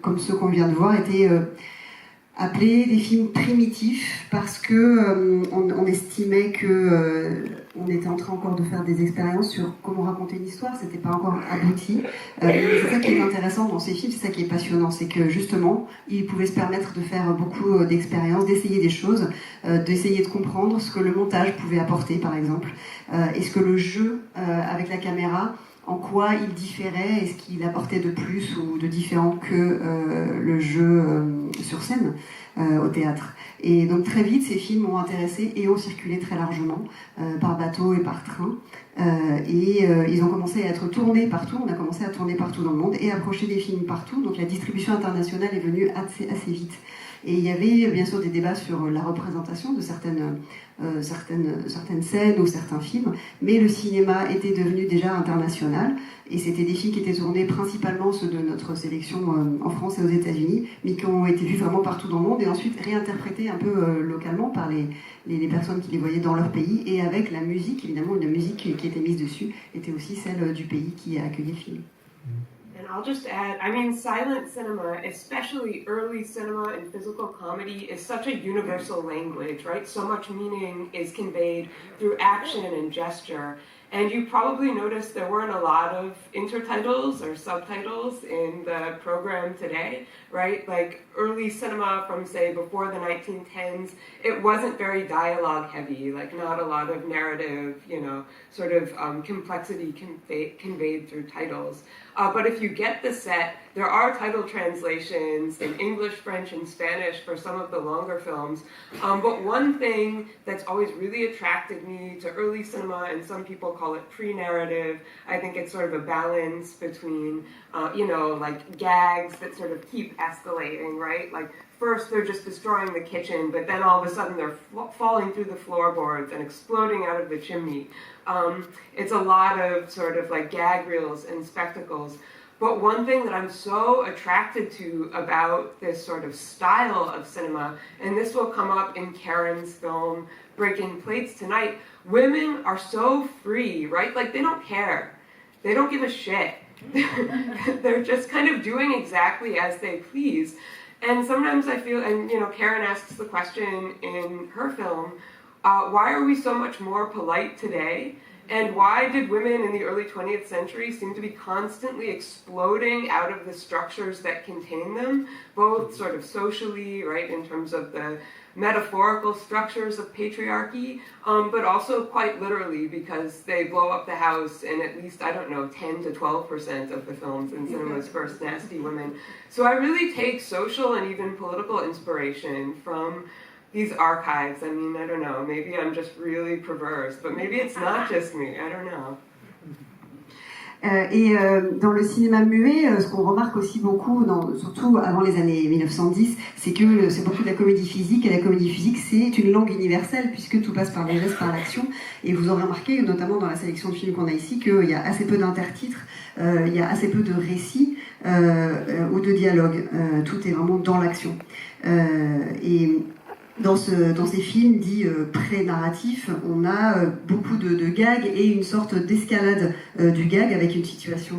comme ceux qu'on vient de voir, étaient appelés des films primitifs parce que on estimait que on était en train encore de faire des expériences sur comment raconter une histoire, c'était pas encore abouti. C'est ça qui est intéressant dans ces films, c'est ça qui est passionnant, c'est que justement, ils pouvaient se permettre de faire beaucoup d'expériences, d'essayer des choses, d'essayer de comprendre ce que le montage pouvait apporter, par exemple, et ce que le jeu avec la caméra, en quoi il différait et ce qu'il apportait de plus ou de différent que le jeu sur scène au théâtre. Et donc très vite, ces films ont intéressé et ont circulé très largement par bateau et par train. Et ils ont commencé à être tournés partout, on a commencé à tourner partout dans le monde et à approcher des films partout. Donc la distribution internationale est venue assez vite. Et il y avait bien sûr des débats sur la représentation de certaines scènes ou certains films, mais le cinéma était devenu déjà international, et c'était des films qui étaient tournés principalement ceux de notre sélection en France et aux États-Unis, mais qui ont été vus vraiment partout dans le monde, et ensuite réinterprétés un peu localement par les personnes qui les voyaient dans leur pays, et avec la musique, évidemment, la musique qui était mise dessus était aussi celle du pays qui a accueilli le film. And I'll just add, silent cinema, especially early cinema and physical comedy, is such a universal language, right? So much meaning is conveyed through action and gesture. And you probably noticed there weren't a lot of intertitles or subtitles in the program today, right? Like early cinema from, say, before the 1910s, it wasn't very dialogue heavy, like not a lot of narrative, complexity conveyed through titles. But if you get the set, there are title translations in English, French, and Spanish for some of the longer films. But one thing that's always really attracted me to early cinema, and some people call it pre-narrative. I think it's sort of a balance between, like gags that sort of keep escalating, right? Like first they're just destroying the kitchen, but then all of a sudden they're falling through the floorboards and exploding out of the chimney. It's a lot of sort of like gag reels and spectacles. But one thing that I'm so attracted to about this sort of style of cinema, and this will come up in Karen's film, Breaking Plates Tonight, women are so free, right? Like they don't care. They don't give a shit. They're just kind of doing exactly as they please. And sometimes I feel, and Karen asks the question in her film, why are we so much more polite today? And why did women in the early 20th century seem to be constantly exploding out of the structures that contain them, both sort of socially, right, in terms of the metaphorical structures of patriarchy, but also quite literally because they blow up the house in at least, 10 to 12% of the films in cinema's first nasty women. So I really take social and even political inspiration from these archives. I mean, I don't know, maybe I'm just really perverse, but maybe it's not just me, I don't know. Dans le cinéma muet, ce qu'on remarque aussi beaucoup, surtout avant les années 1910, c'est que c'est beaucoup de la comédie physique, et la comédie physique c'est une langue universelle puisque tout passe par les gestes, par l'action, et vous aurez remarqué, notamment dans la sélection de films qu'on a ici, qu'il y a assez peu d'intertitres, il y a assez peu de récits ou de dialogues, tout est vraiment dans l'action. Et dans ces films dits pré-narratifs, on a beaucoup de gags et une sorte d'escalade du gag avec une situation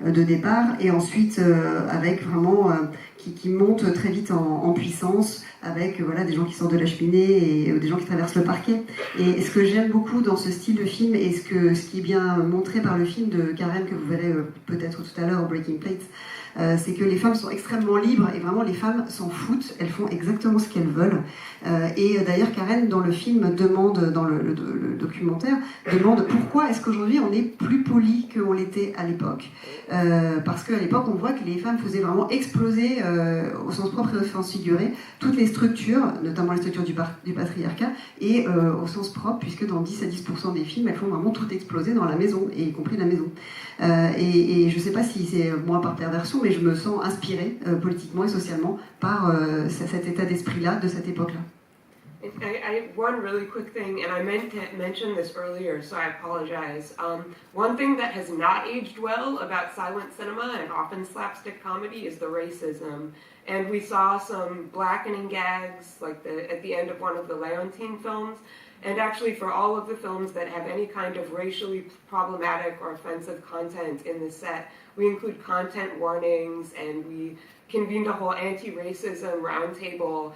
de départ et ensuite avec vraiment qui monte très vite en puissance avec des gens qui sortent de la cheminée et des gens qui traversent le parquet. Et ce que j'aime beaucoup dans ce style de film et ce qui est bien montré par le film de Karen que vous verrez peut-être tout à l'heure, Breaking Plates, c'est que les femmes sont extrêmement libres et vraiment les femmes s'en foutent, elles font exactement ce qu'elles veulent. Et d'ailleurs Karen dans le film demande, dans le documentaire, demande pourquoi est-ce qu'aujourd'hui on est plus poli qu'on l'était à l'époque. Parce qu'à l'époque on voit que les femmes faisaient vraiment exploser au sens propre et au sens figuré toutes les structures, notamment les structures du patriarcat et au sens propre puisque dans 10 à 10% des films elles font vraiment tout exploser dans la maison, et y compris la maison. Et je ne sais pas si c'est moi par perversion, mais je me sens inspirée politiquement et socialement par cet état d'esprit-là, de cette époque-là. One really quick thing, and I meant to mention this earlier, so I apologize. One thing that has not aged well about silent cinema and often slapstick comedy is the racism. And we saw some blackening gags, like at the end of one of the Leontine films. And actually for all of the films that have any kind of racially problematic or offensive content in the set, we include content warnings, and we convened a whole anti-racism roundtable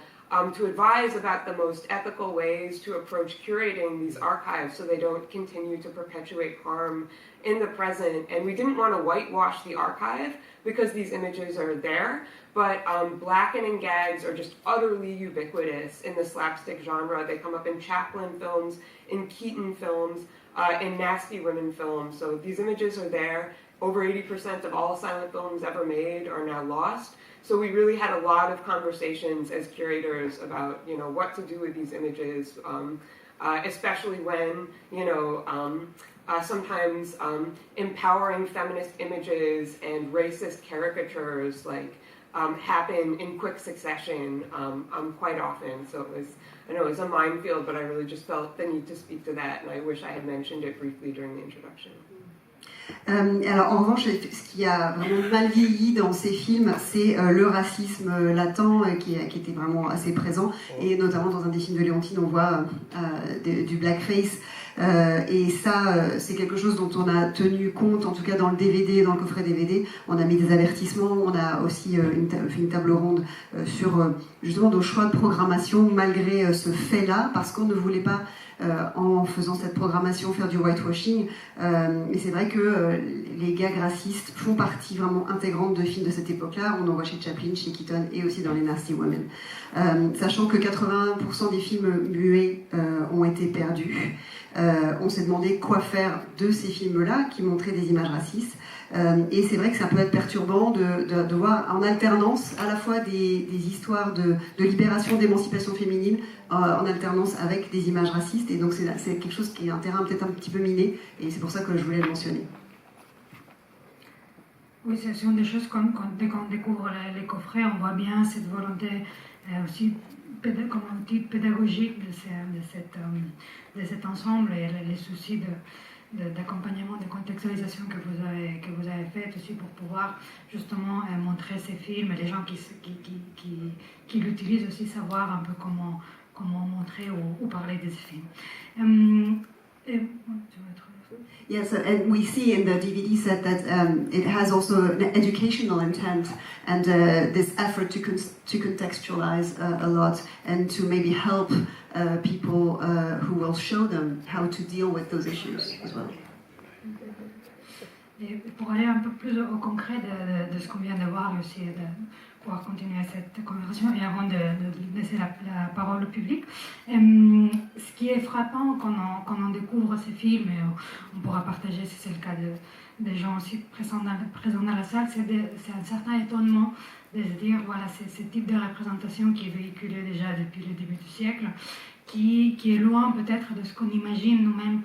to advise about the most ethical ways to approach curating these archives so they don't continue to perpetuate harm in the present. And we didn't want to whitewash the archive because these images are there, but blackening gags are just utterly ubiquitous in the slapstick genre. They come up in Chaplin films, in Keaton films, in nasty women films. So these images are there. Over 80% of all silent films ever made are now lost. So we really had a lot of conversations as curators about, what to do with these images, especially when, sometimes empowering feminist images and racist caricatures happen in quick succession quite often. So it was a minefield, but I really just felt the need to speak to that, and I wish I had mentioned it briefly during the introduction. Alors en revanche, ce qui a vraiment mal vieilli dans ces films, c'est le racisme latent qui était vraiment assez présent, et notamment dans un des films de Léontine, on voit du blackface, et ça, c'est quelque chose dont on a tenu compte, en tout cas dans le DVD, dans le coffret DVD. On a mis des avertissements, on a aussi fait une table ronde sur justement nos choix de programmation malgré ce fait-là, parce qu'on ne voulait pas en faisant cette programmation faire du whitewashing, mais c'est vrai que les gags racistes font partie vraiment intégrante de films de cette époque-là. On en voit chez Chaplin, chez Keaton et aussi dans les Nasty Women, sachant que 80% des films muets ont été perdus. On s'est demandé quoi faire de ces films-là qui montraient des images racistes. Et c'est vrai que ça peut être perturbant de voir en alternance à la fois des histoires de libération, d'émancipation féminine, en alternance avec des images racistes. existe, et donc c'est quelque chose qui est un terrain peut-être un petit peu miné, et c'est pour ça que je voulais le mentionner. Oui, c'est une des choses dès qu'on découvre les coffrets, on voit bien cette volonté aussi comme outil pédagogique de cet ensemble et les soucis d'accompagnement, de contextualisation que vous avez fait aussi pour pouvoir justement montrer ces films et les gens qui l'utilisent aussi savoir un peu comment montrer ou parler de ces films. Yes, and we see in the DVD set that it has also an educational intent and this effort to contextualize a lot and to maybe help people who will show them how to deal with those issues as well. Et pour aller un peu plus au concret de ce qu'on vient de voir et aussi de pouvoir continuer cette conversation et avant de laisser la parole au public, ce qui est frappant quand on découvre ces films, et on pourra partager si c'est le cas des gens aussi présents dans la salle, c'est un certain étonnement de se dire, voilà, c'est ce type de représentation qui est véhiculé déjà depuis le début du siècle, qui est loin peut-être de ce qu'on imagine nous-mêmes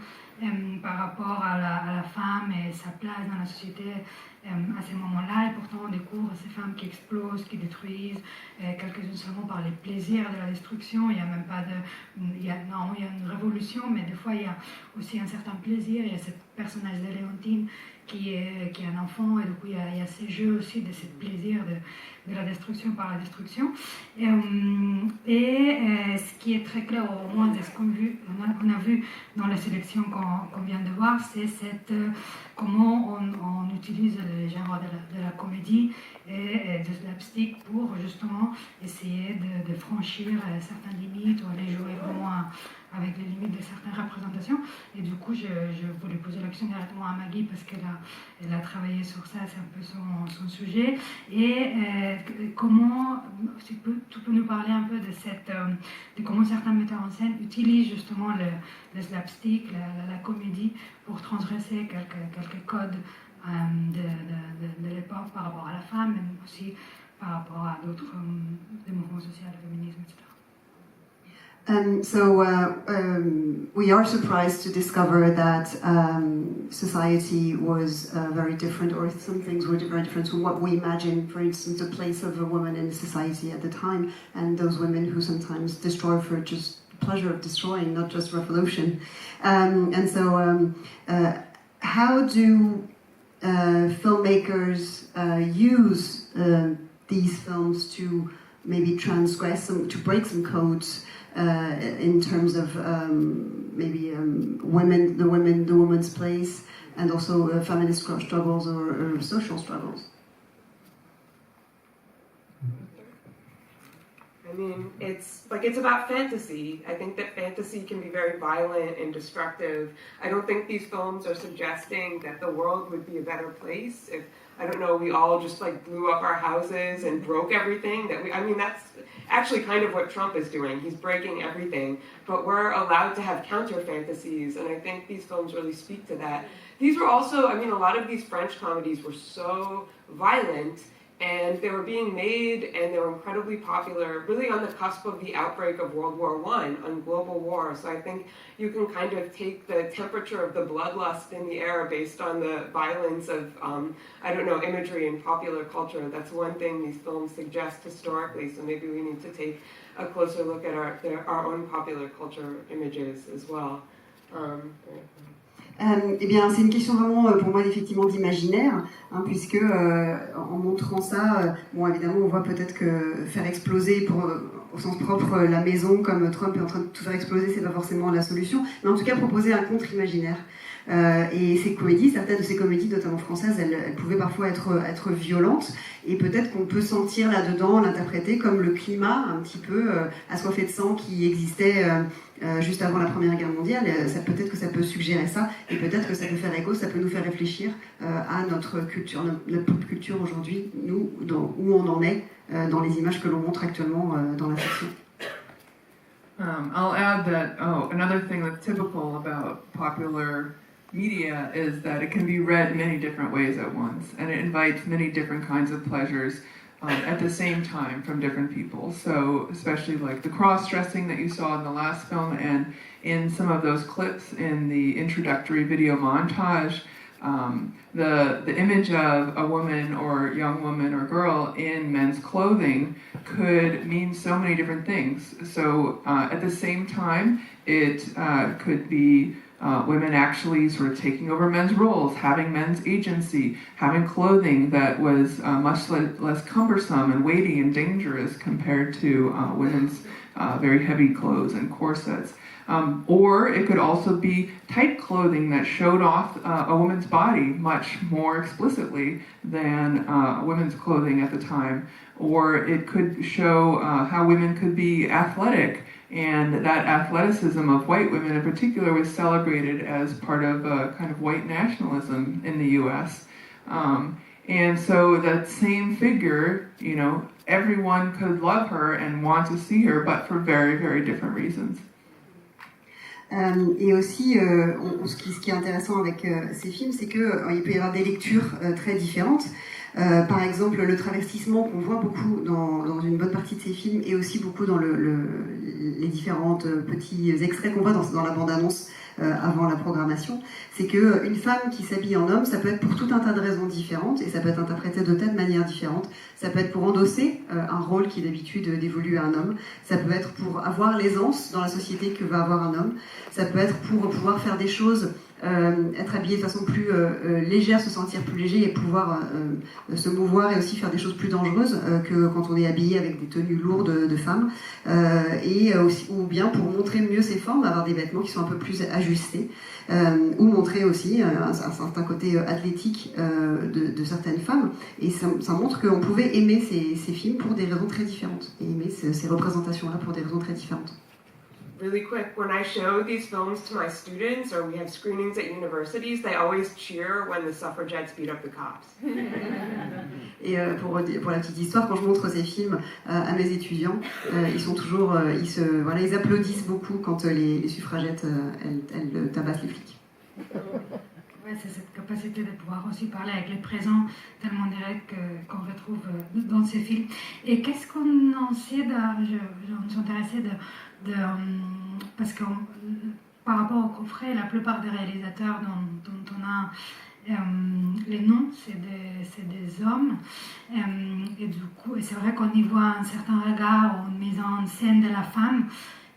par rapport à la femme et sa place dans la société à ces moments-là, et pourtant on découvre ces femmes qui explosent, qui détruisent, quelques-unes seulement par les plaisirs de la destruction. Il n'y a même pas il y a une révolution, mais des fois il y a aussi un certain plaisir. Il y a ce personnage de Léontine qui est un enfant, et du coup il y a ces jeux aussi de ce plaisir de la destruction par la destruction. Ce qui est très clair, au moins de ce qu'on a vu dans la sélection qu'on vient de voir, c'est comment on utilise le genre de la comédie et de slapstick pour justement essayer de franchir certaines limites ou aller jouer vraiment avec les limites de certaines représentations. Et du coup, je voulais poser la question directement à Maggie parce qu'elle a travaillé sur ça, c'est un peu son sujet. Et comment, tu peux nous parler un peu de comment certains metteurs en scène utilisent justement le slapstick, la comédie, pour transgresser quelques codes de l'époque par rapport à la femme, mais aussi par rapport à d'autres des mouvements sociaux, le féminisme, etc. We are surprised to discover that society was very different, or some things were very different from what we imagine, for instance, the place of a woman in society at the time, and those women who sometimes destroy for just the pleasure of destroying, not just revolution. How do filmmakers use these films to maybe transgress to break some codes in terms of maybe the woman's place, and also feminist struggles or social struggles? I mean, it's about fantasy. I think that fantasy can be very violent and destructive. I don't think these films are suggesting that the world would be a better place if, I don't know, we all just blew up our houses and broke everything. That's actually kind of what Trump is doing. He's breaking everything. But we're allowed to have counter fantasies, and I think these films really speak to that. These were also, a lot of these French comedies were so violent, and they were being made, and they were incredibly popular, really on the cusp of the outbreak of World War I, on global war. So I think you can kind of take the temperature of the bloodlust in the air based on the violence of, imagery in popular culture. That's one thing these films suggest historically, so maybe we need to take a closer look at our own popular culture images as well. Eh bien, c'est une question vraiment pour moi effectivement d'imaginaire, puisque en montrant ça, bon évidemment on voit peut-être que faire exploser au sens propre la maison comme Trump est en train de tout faire exploser, c'est pas forcément la solution, mais en tout cas proposer un contre-imaginaire. Et ces comédies, certaines de ces comédies, notamment françaises, elles pouvaient parfois être violentes, et peut-être qu'on peut sentir là-dedans, l'interpréter comme le climat un petit peu assoiffé de sang qui existait juste avant la Première Guerre mondiale. Peut-être que ça peut suggérer ça, et peut-être que ça peut faire écho, ça peut nous faire réfléchir à notre culture, notre pop culture aujourd'hui, nous, où on en est dans les images que l'on montre actuellement dans la fiction. I'll add that, another thing that's typical about popular media is that it can be read many different ways at once, and it invites many different kinds of pleasures at the same time from different people. So especially like the cross-dressing that you saw in the last film, and in some of those clips in the introductory video montage, the image of a woman or young woman or girl in men's clothing could mean so many different things. So at the same time, it could be women actually sort of taking over men's roles, having men's agency, having clothing that was much less cumbersome and weighty and dangerous compared to women's very heavy clothes and corsets. Or it could also be tight clothing that showed off a woman's body much more explicitly than women's clothing at the time. Or it could show how women could be athletic, and that athleticism of white women in particular was celebrated as part of a kind of white nationalism in the US. And so that same figure, you know, everyone could love her and want to see her, but for very, very different reasons. Et aussi, ce qui est intéressant avec ces films, c'est qu'il peut y avoir des lectures très différentes. Par exemple, le travestissement qu'on voit beaucoup dans une bonne partie de ces films et aussi beaucoup dans les différents petits extraits qu'on voit dans la bande-annonce avant la programmation, c'est qu'une femme qui s'habille en homme, ça peut être pour tout un tas de raisons différentes et ça peut être interprété de tas de manières différentes. Ça peut être pour endosser un rôle qui d'habitude dévolu à un homme. Ça peut être pour avoir l'aisance dans la société que va avoir un homme. Ça peut être pour pouvoir faire des choses, être habillé de façon plus légère, se sentir plus léger et pouvoir se mouvoir et aussi faire des choses plus dangereuses que quand on est habillé avec des tenues lourdes de femmes. Ou bien pour montrer mieux ses formes, avoir des vêtements qui sont un peu plus ajustés. Ou montrer aussi un certain côté athlétique de certaines femmes. Et ça montre qu'on pouvait aimer ces films pour des raisons très différentes. Et aimer ces représentations-là pour des raisons très différentes. Really quick, when I show these films to my students or we have screenings at universities, they always cheer when the suffragettes beat up the cops. Et pour la petite histoire, quand je montre ces films à mes étudiants, ils applaudissent beaucoup quand les suffragettes elles tabassent les flics. Ouais, c'est cette capacité de pouvoir aussi parler avec les présents tellement directs qu'on retrouve dans ces films. Et qu'est-ce qu'on en sait on s'intéressait parce que par rapport au coffret, la plupart des réalisateurs dont on a les noms, c'est des hommes. Et du coup, c'est vrai qu'on y voit un certain regard ou une mise en scène de la femme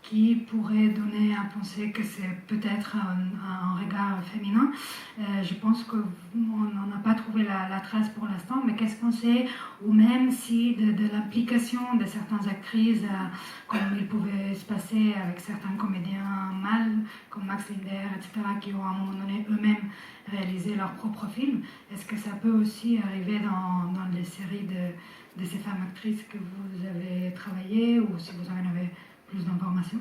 qui pourrait donner à penser que c'est peut-être un regard féminin. Je pense qu'on n'en a pas trouvé la trace pour l'instant, mais qu'est-ce qu'on sait, ou même si de l'implication de certaines actrices, comme il pouvait se passer avec certains comédiens mâles, comme Max Linder, etc., qui ont à un moment donné eux-mêmes réalisé leur propre film. Est-ce que ça peut aussi arriver dans les séries de ces femmes actrices que vous avez travaillées, ou si vous en avez plus d'informations?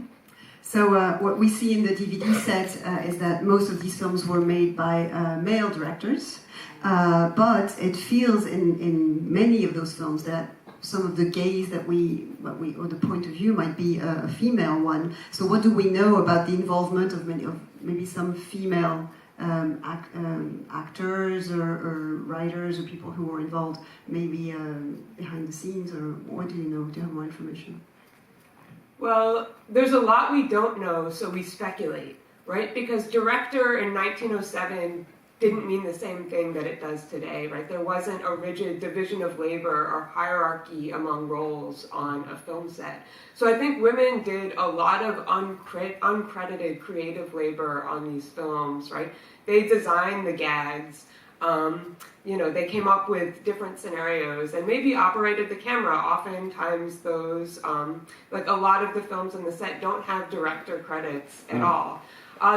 So what we see in the DVD set is that most of these films were made by male directors, but it feels in many of those films that some of the gaze or the point of view might be a female one. So what do we know about the involvement of maybe some female actors or writers or people who were involved maybe behind the scenes, or what do you know? Do you have more information? Well, there's a lot we don't know, so we speculate, right? Because director in 1907 didn't mean the same thing that it does today, right? There wasn't a rigid division of labor or hierarchy among roles on a film set. So I think women did a lot of uncredited creative labor on these films, right? They designed the gags. They came up with different scenarios and maybe operated the camera. Oftentimes those, like a lot of the films in the set don't have director credits at all.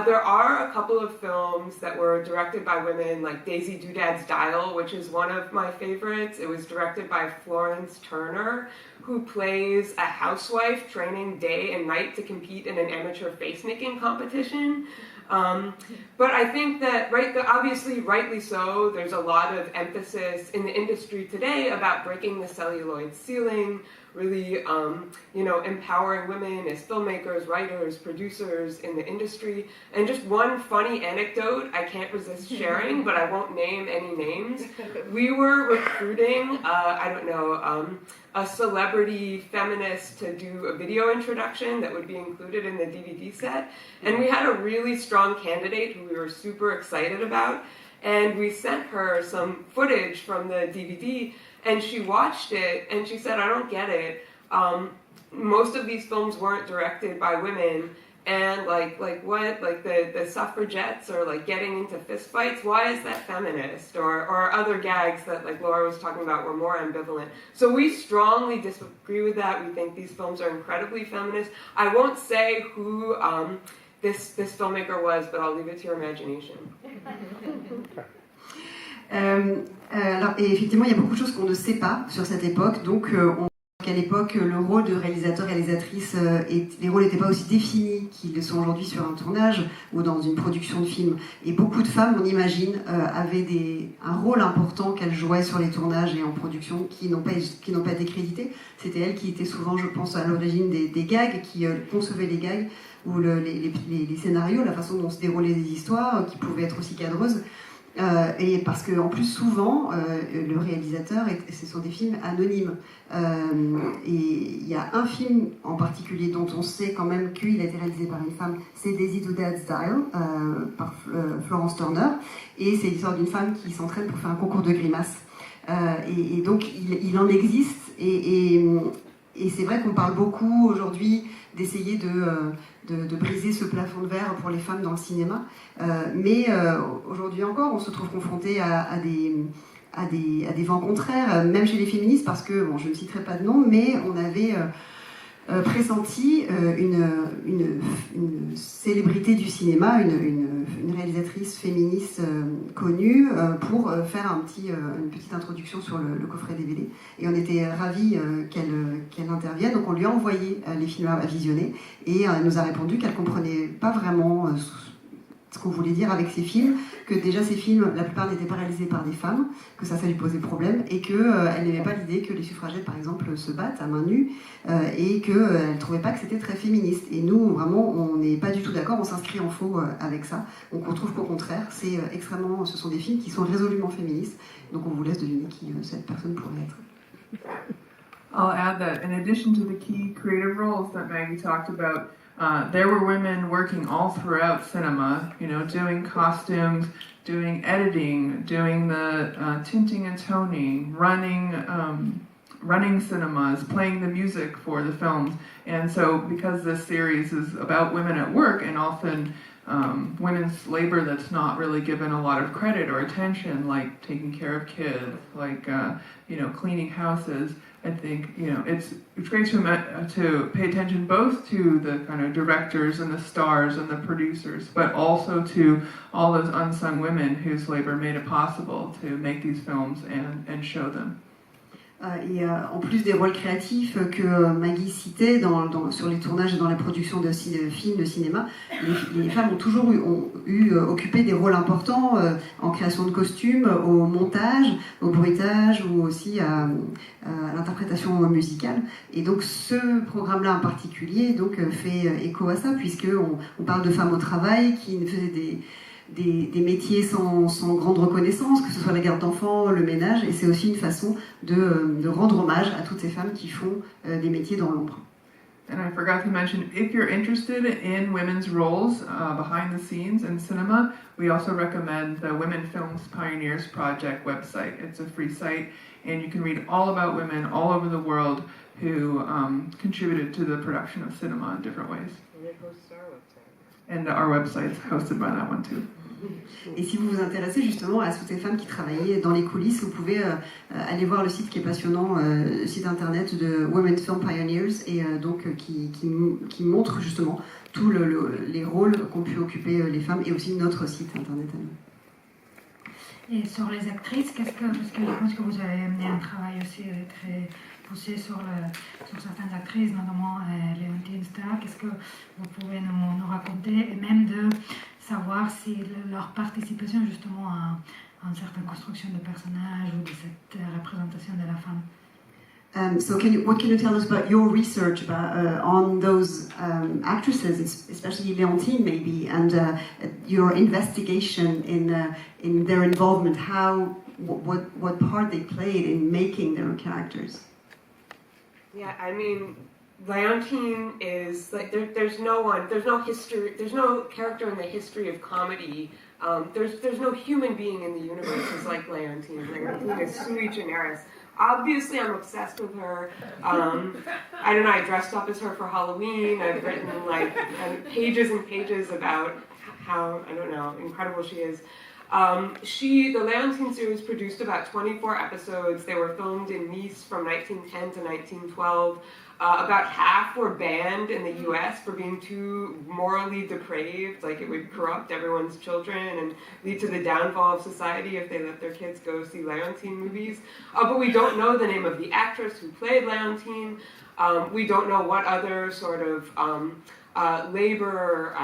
There are a couple of films that were directed by women, like Daisy Doodads Dial, which is one of my favorites. It was directed by Florence Turner, who plays a housewife training day and night to compete in an amateur face-making competition. But I think that, obviously, rightly so, there's a lot of emphasis in the industry today about breaking the celluloid ceiling, really, empowering women as filmmakers, writers, producers in the industry. And just one funny anecdote I can't resist sharing, but I won't name any names. We were recruiting, a celebrity feminist to do a video introduction that would be included in the DVD set. And we had a really strong candidate who we were super excited about. And we sent her some footage from the DVD, and she watched it, and she said, I don't get it. Most of these films weren't directed by women, and the suffragettes are like getting into fistfights. Why is that feminist? Or other gags that like Laura was talking about were more ambivalent. So we strongly disagree with that. We think these films are incredibly feminist. I won't say who this filmmaker was, but I'll leave it to your imagination. Alors, et effectivement, il y a beaucoup de choses qu'on ne sait pas sur cette époque. Donc, on voit qu'à l'époque, le rôle de réalisateur-réalisatrice, les rôles n'étaient pas aussi définis qu'ils le sont aujourd'hui sur un tournage ou dans une production de film. Et beaucoup de femmes, on imagine, avaient un rôle important qu'elles jouaient sur les tournages et en production qui n'ont pas été créditées. C'était elles qui étaient souvent, je pense, à l'origine des gags, qui concevaient les gags ou les scénarios, la façon dont se déroulaient les histoires, qui pouvaient être aussi cadreuses. Et parce qu'en plus souvent le réalisateur, ce sont des films anonymes, et il y a un film en particulier dont on sait quand même qu'il a été réalisé par une femme, c'est Daisy to Dead Style par Florence Turner, et c'est l'histoire d'une femme qui s'entraîne pour faire un concours de grimaces, et donc il en existe, et c'est vrai qu'on parle beaucoup aujourd'hui d'essayer de briser ce plafond de verre pour les femmes dans le cinéma. Mais aujourd'hui encore, on se trouve confronté à des vents contraires, même chez les féministes, parce que, bon, je ne citerai pas de nom, mais on avait pressenti une célébrité du cinéma, une réalisatrice féministe connue, pour faire une petite introduction sur le coffret DVD. Et on était ravis qu'elle intervienne, donc on lui a envoyé les films à visionner, et elle nous a répondu qu'elle ne comprenait pas vraiment ce qu'on voulait dire avec ces films, que déjà ces films, la plupart n'étaient pas réalisés par des femmes, que ça lui posait problème, et qu'elle n'aimait pas l'idée que les suffragettes, par exemple, se battent à main nue, et qu'elle ne trouvait pas que c'était très féministe. Et nous, vraiment, on n'est pas du tout d'accord, on s'inscrit en faux avec ça. Donc on trouve qu'au contraire, ce sont des films qui sont résolument féministes. Donc on vous laisse deviner qui cette personne pourrait être. I'll add that in addition to the key creative roles that Maggie talked about, there were women working all throughout cinema, doing costumes, doing editing, doing the tinting and toning, running cinemas, playing the music for the films. And so because this series is about women at work and often women's labor that's not really given a lot of credit or attention, like taking care of kids, like cleaning houses, I think it's great to pay attention both to the kind of directors and the stars and the producers, but also to all those unsung women whose labor made it possible to make these films and show them. Et en plus des rôles créatifs que Maggie citait sur les tournages et dans la production de films de cinéma, les femmes ont toujours occupé des rôles importants en création de costumes, au montage, au bruitage ou aussi à l'interprétation musicale. Et donc ce programme-là en particulier fait écho à ça, puisqu'on parle de femmes au travail qui faisaient des métiers sans grande reconnaissance, que ce soit la garde d'enfants, le ménage, et c'est aussi une façon de rendre hommage à toutes ces femmes qui font des métiers dans l'ombre. And I forgot to mention, if you're interested in women's roles behind the scenes in cinema, we also recommend the Women Films Pioneers Project website. It's a free site, and you can read all about women all over the world who contributed to the production of cinema in different ways. And our website's hosted by that one too. Et si vous vous intéressez justement à toutes ces femmes qui travaillaient dans les coulisses, vous pouvez aller voir le site qui est passionnant, site internet de Women Film Pioneers, et qui montre justement tous les rôles qu'ont pu occuper les femmes, et aussi notre site internet. Et sur les actrices, parce que je pense que vous avez mené un travail aussi très poussé sur certaines actrices, notamment Léontine Starr, qu'est-ce que vous pouvez nous raconter, et même de savoir si leur participation justement à une certaine construction de personnages ou de cette représentation de la femme. So what can you tell us about your research on those actresses, especially Léontine maybe, and your investigation in their involvement, what part they played in making their characters? Yeah, I mean, Léontine is like there's no history, there's no character in the history of comedy. There's no human being in the universe who's like Léontine. Léontine is sui generis. Obviously, I'm obsessed with her. I don't know, I dressed up as her for Halloween. I've written like pages and pages about how, I don't know, incredible she is. The Léontine series produced about 24 episodes. They were filmed in Nice from 1910 to 1912. About half were banned in the US for being too morally depraved, like it would corrupt everyone's children and lead to the downfall of society if they let their kids go see Léontine movies. But we don't know the name of the actress who played Léontine. We don't know what other sort of labor,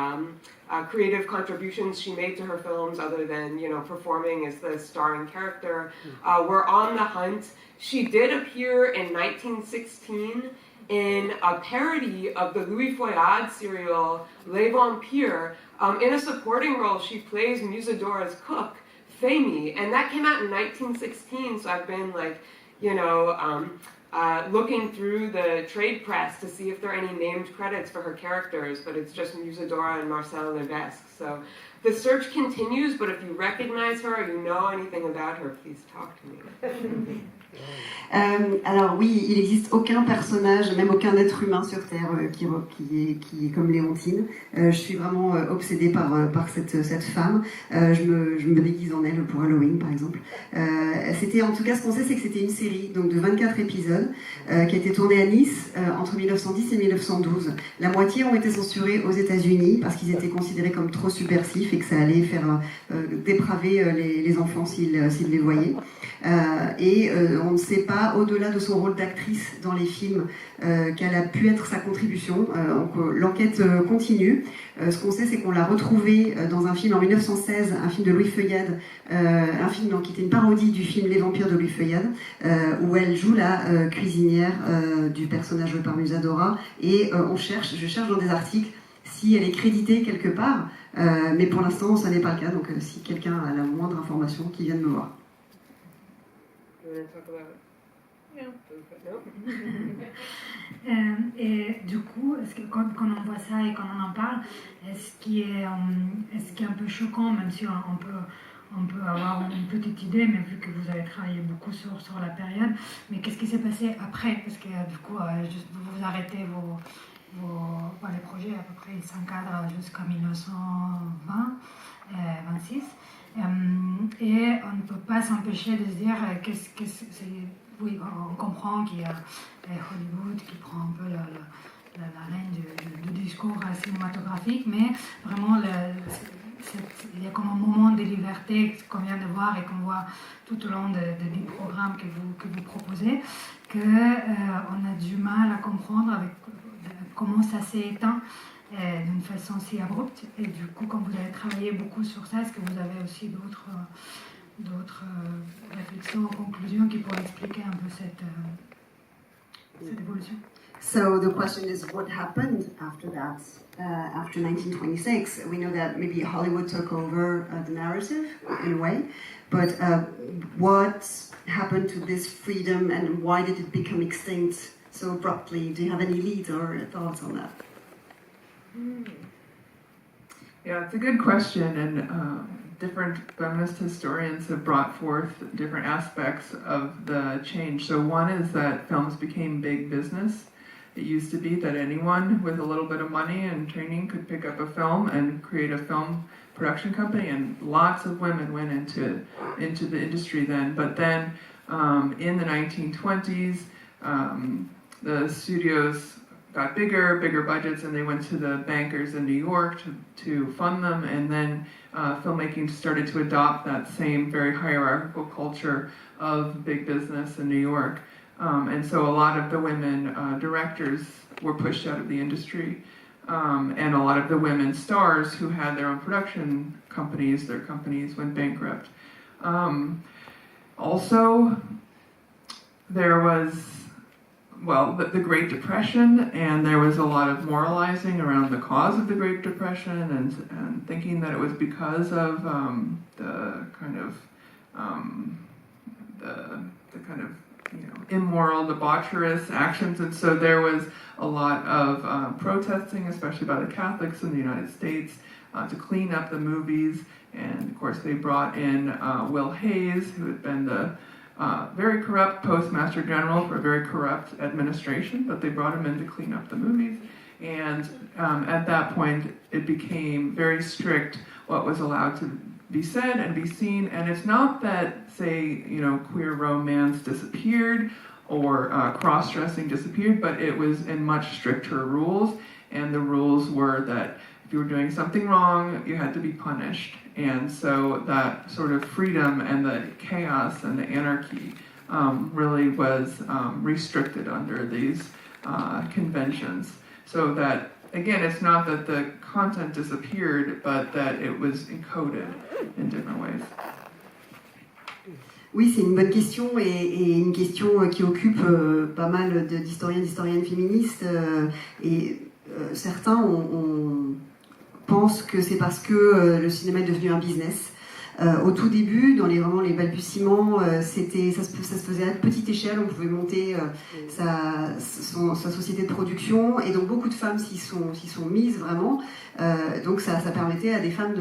creative contributions she made to her films other than, performing as the starring character. We're on the hunt. She did appear in 1916 in a parody of the Louis Feuillade serial Les Vampires. In a supporting role, she plays Musadora's cook, Femi, and that came out in 1916, so I've been looking through the trade press to see if there are any named credits for her characters, but it's just Musadora and Marcel Levesque. So the search continues, but if you recognize her or you know anything about her, please talk to me. Alors oui, il n'existe aucun personnage, même aucun être humain sur Terre qui est comme Léontine. Je suis vraiment obsédée par cette femme. Je me déguise en elle pour Halloween, par exemple. C'était, en tout cas, ce qu'on sait, c'est que c'était une série donc de 24 épisodes qui a été tournée à Nice entre 1910 et 1912. La moitié ont été censurés aux États-Unis parce qu'ils étaient considérés comme trop subversifs et que ça allait faire dépraver les enfants s'ils les voyaient. Et on ne sait pas, au-delà de son rôle d'actrice dans les films, quelle a pu être sa contribution. L'enquête continue. Ce qu'on sait, c'est qu'on l'a retrouvée dans un film en 1916, un film de Louis Feuillade, un film qui était une parodie du film Les Vampires de Louis Feuillade, où elle joue la cuisinière du personnage joué par Musadora. Et je cherche dans des articles si elle est créditée quelque part, mais pour l'instant, ça n'est pas le cas. Donc si quelqu'un a la moindre information, qu'il vienne me voir. Et du coup, est-ce que quand on voit ça et quand on en parle, ce qui est un peu choquant, même si on peut avoir une petite idée, mais vu que vous avez travaillé beaucoup sur la période, mais qu'est-ce qui s'est passé après? Parce que du coup, vous arrêtez les projets, à peu près ils s'encadrent jusqu'à 1920, 26. Et on ne peut pas s'empêcher de se dire oui, on comprend qu'il y a Hollywood qui prend un peu la ligne du discours cinématographique, mais vraiment il y a comme un moment de liberté qu'on vient de voir et qu'on voit tout au long des programmes que vous proposez, qu'on a du mal à comprendre avec comment ça s'est éteint d'une façon si abrupte. Et du coup, quand vous avez travaillé beaucoup sur ça, est-ce que vous avez aussi d'autres réflexions ou conclusions qui pourraient expliquer un peu cette évolution? So the question is, what happened after that? After 1926, we know that maybe Hollywood took over the narrative in a way, but what happened to this freedom and why did it become extinct so abruptly? Do you have any leads or thoughts on that? Yeah, it's a good question, and different feminist historians have brought forth different aspects of the change. So one is that films became big business. It used to be that anyone with a little bit of money and training could pick up a film and create a film production company, and lots of women went into the industry then. But then in the 1920s, the studios got bigger budgets, and they went to the bankers in New York to fund them, and then filmmaking started to adopt that same very hierarchical culture of big business in New York. And so a lot of the women directors were pushed out of the industry, and a lot of the women stars who had their own production companies, their companies went bankrupt. Also, there was the Great Depression, and there was a lot of moralizing around the cause of the Great Depression, and thinking that it was because of the kind of immoral, debaucherous actions, and so there was a lot of protesting, especially by the Catholics in the United States, to clean up the movies. And of course, they brought in Will Hayes, who had been the very corrupt postmaster general for a very corrupt administration, but they brought him in to clean up the movies. And at that point, it became very strict what was allowed to be said and be seen. And it's not that, say, queer romance disappeared or cross-dressing disappeared, but it was in much stricter rules. And the rules were that if you were doing something wrong, you had to be punished. And so that sort of freedom and the chaos and the anarchy really was restricted under these conventions. So that, again, it's not that the content disappeared, but that it was encoded in different ways. Oui, c'est une bonne question et une question qui occupe pas mal d'historiennes féministes. Certains pensent que c'est parce que le cinéma est devenu un business. Au tout début, dans les balbutiements, ça se faisait à petite échelle. On pouvait monter sa société de production, et donc beaucoup de femmes s'y sont mises vraiment. Donc ça permettait à des femmes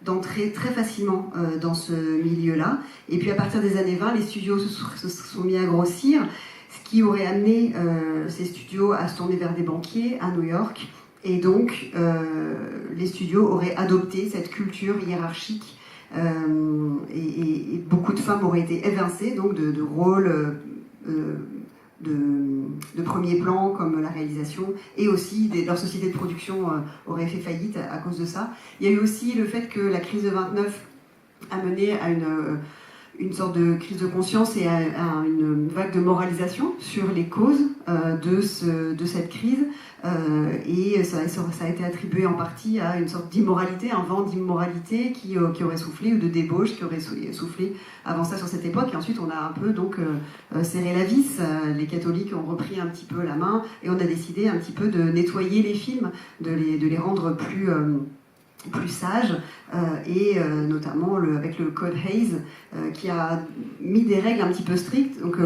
d'entrer très facilement dans ce milieu-là. Et puis à partir des années 20, les studios se sont mis à grossir, ce qui aurait amené ces studios à se tourner vers des banquiers à New York. Et donc, les studios auraient adopté cette culture hiérarchique et beaucoup de femmes auraient été évincées donc de rôles de premier plan comme la réalisation, et aussi leur société de production aurait fait faillite à cause de ça. Il y a eu aussi le fait que la crise de 29 a mené à une sorte de crise de conscience et à une vague de moralisation sur les causes de cette crise. Et ça a été attribué en partie à une sorte d'immoralité, un vent d'immoralité qui aurait soufflé, ou de débauche qui aurait soufflé avant ça sur cette époque. Et ensuite, on a un peu donc serré la vis. Les catholiques ont repris un petit peu la main et on a décidé un petit peu de nettoyer les films, de les rendre plus sages, et notamment avec le code Hayes qui a mis des règles un petit peu strictes. Donc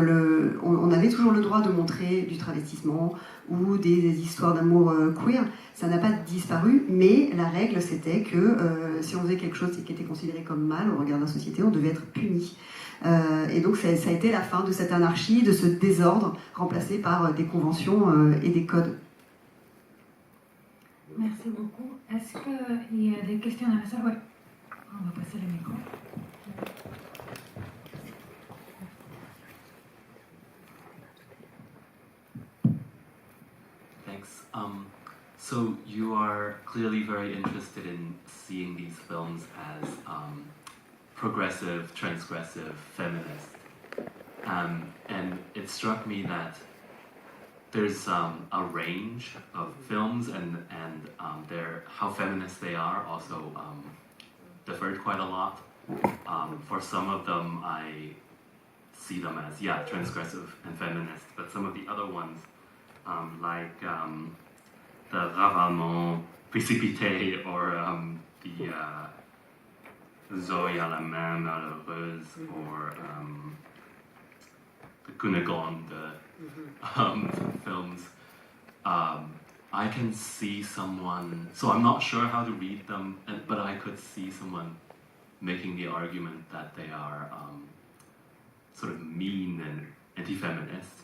on avait toujours le droit de montrer du travestissement ou des histoires d'amour queer. Ça n'a pas disparu, mais la règle c'était que si on faisait quelque chose qui était considéré comme mal au regard de la société, on devait être puni. Et donc ça a été la fin de cette anarchie, de ce désordre, remplacé par des conventions et des codes. Merci beaucoup. Est-ce qu'il y a des questions dans la salle? Oui. On va passer le micro. Thanks. So you are clearly very interested in seeing these films as progressive, transgressive, feminist. And it struck me that there's a range of films, and how feminist they are also differed quite a lot. For some of them, I see them as transgressive and feminist, but some of the other ones, like the ravalement précipité, or the Zoé à la main malheureuse, or the Cunégonde films, I can see someone, so I'm not sure how to read them, but I could see someone making the argument that they are sort of mean and anti-feminist,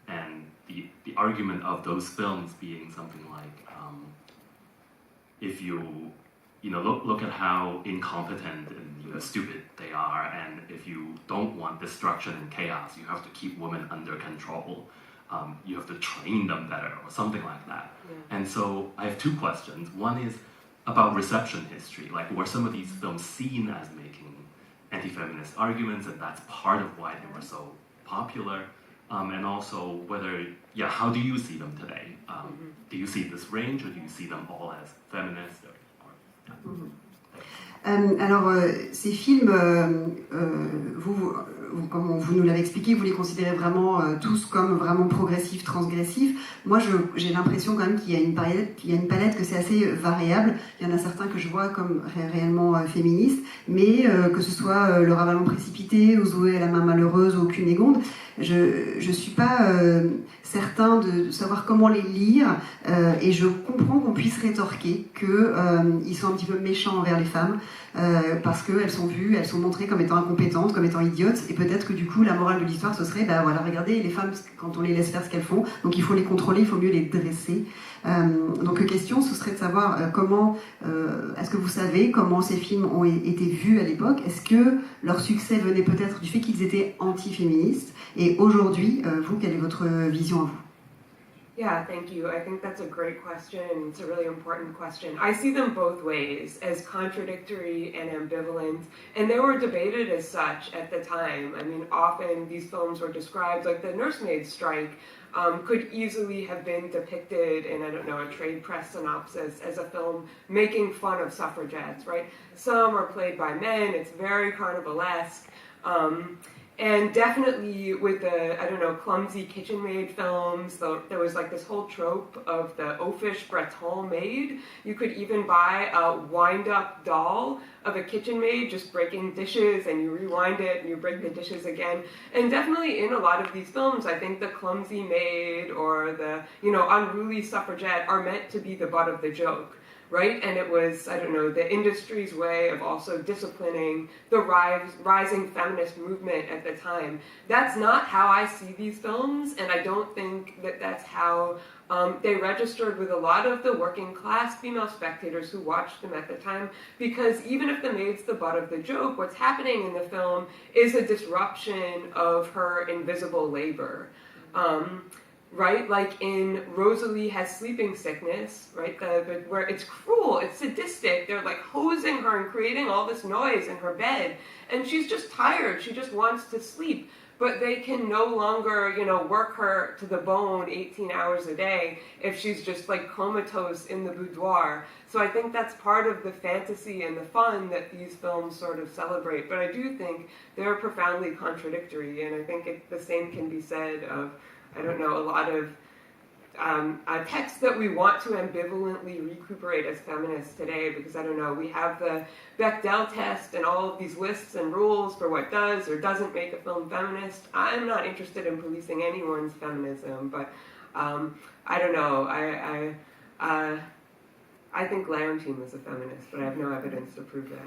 and the argument of those films being something like, if you look at how incompetent and stupid they are, and if you don't want destruction and chaos, you have to keep women under control. You have to train them better, or something like that. Yeah. And so I have two questions. One is about reception history, like were some of these films seen as making anti-feminist arguments, and that's part of why they were so popular, and also whether, how do you see them today? Do you see this range, or do you see them all as feminist? Alors, ces films, comme vous nous l'avez expliqué, vous les considérez vraiment tous comme vraiment progressifs, transgressifs. Moi, j'ai l'impression quand même qu'il y a une palette, que c'est assez variable. Il y en a certains que je vois comme réellement féministes, mais que ce soit Le Ravalement précipité, ou Zoé à la main malheureuse, ou Cunégonde, je suis pas certain de savoir comment les lire, et je comprends qu'on puisse rétorquer qu'ils sont un petit peu méchants envers les femmes, parce qu'elles sont vues, elles sont montrées comme étant incompétentes, comme étant idiotes, et peut-être que du coup la morale de l'histoire ce serait, ben voilà, regardez les femmes quand on les laisse faire ce qu'elles font, donc il faut les contrôler, il faut mieux les dresser. Donc question, ce serait de savoir comment, est-ce que vous savez comment ces films ont été vus à l'époque? Est-ce que leur succès venait peut-être du fait qu'ils étaient anti-féministes? Et aujourd'hui, vous, quelle est votre vision à vous? Yeah, thank you. I think that's a great question. It's a really important question. I see them both ways, as contradictory and ambivalent, and they were debated as such at the time. I mean, often these films were described, like the nursemaid strike could easily have been depicted in, I don't know, a trade press synopsis as a film making fun of suffragettes, right? Some are played by men, it's very carnivalesque. And definitely with the, I don't know, clumsy kitchen maid films, there was like this whole trope of the oafish Breton maid. You could even buy a wind-up doll of a kitchen maid just breaking dishes, and you rewind it and you break the dishes again. And definitely in a lot of these films, I think the clumsy maid or the, you know, unruly suffragette are meant to be the butt of the joke. Right? And it was, I don't know, the industry's way of also disciplining the rising feminist movement at the time. That's not how I see these films, and I don't think that that's how they registered with a lot of the working class female spectators who watched them at the time, because even if the maid's the butt of the joke, what's happening in the film is a disruption of her invisible labor. Right, like in Rosalie Has Sleeping Sickness, right, where it's cruel, it's sadistic, they're like hosing her and creating all this noise in her bed, and she's just tired, she just wants to sleep, but they can no longer, you know, work her to the bone 18 hours a day if she's just like comatose in the boudoir. So I think that's part of the fantasy and the fun that these films sort of celebrate, but I do think they're profoundly contradictory, and I think the same can be said of, I don't know, a lot of texts that we want to ambivalently recuperate as feminists today, because, I don't know, we have the Bechdel test and all of these lists and rules for what does or doesn't make a film feminist. I'm not interested in policing anyone's feminism, but I don't know, I think Leontine was a feminist, but I have no evidence to prove that.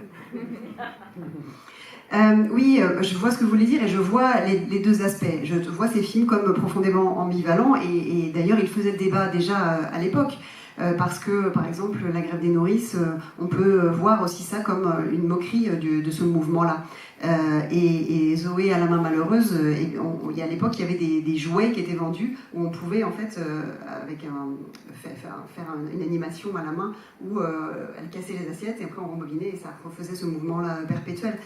Oui, je vois ce que vous voulez dire et je vois les deux aspects. Je vois ces films comme profondément ambivalents et d'ailleurs ils faisaient débat déjà à l'époque. Parce que, par exemple, la grève des nourrices, on peut voir aussi ça comme une moquerie de ce mouvement-là. Et Zoé à la main malheureuse, à l'époque, il y avait des jouets qui étaient vendus où on pouvait, en fait, avec faire une animation à la main où elle cassait les assiettes et après on rembobinait et ça refaisait ce mouvement-là perpétuel.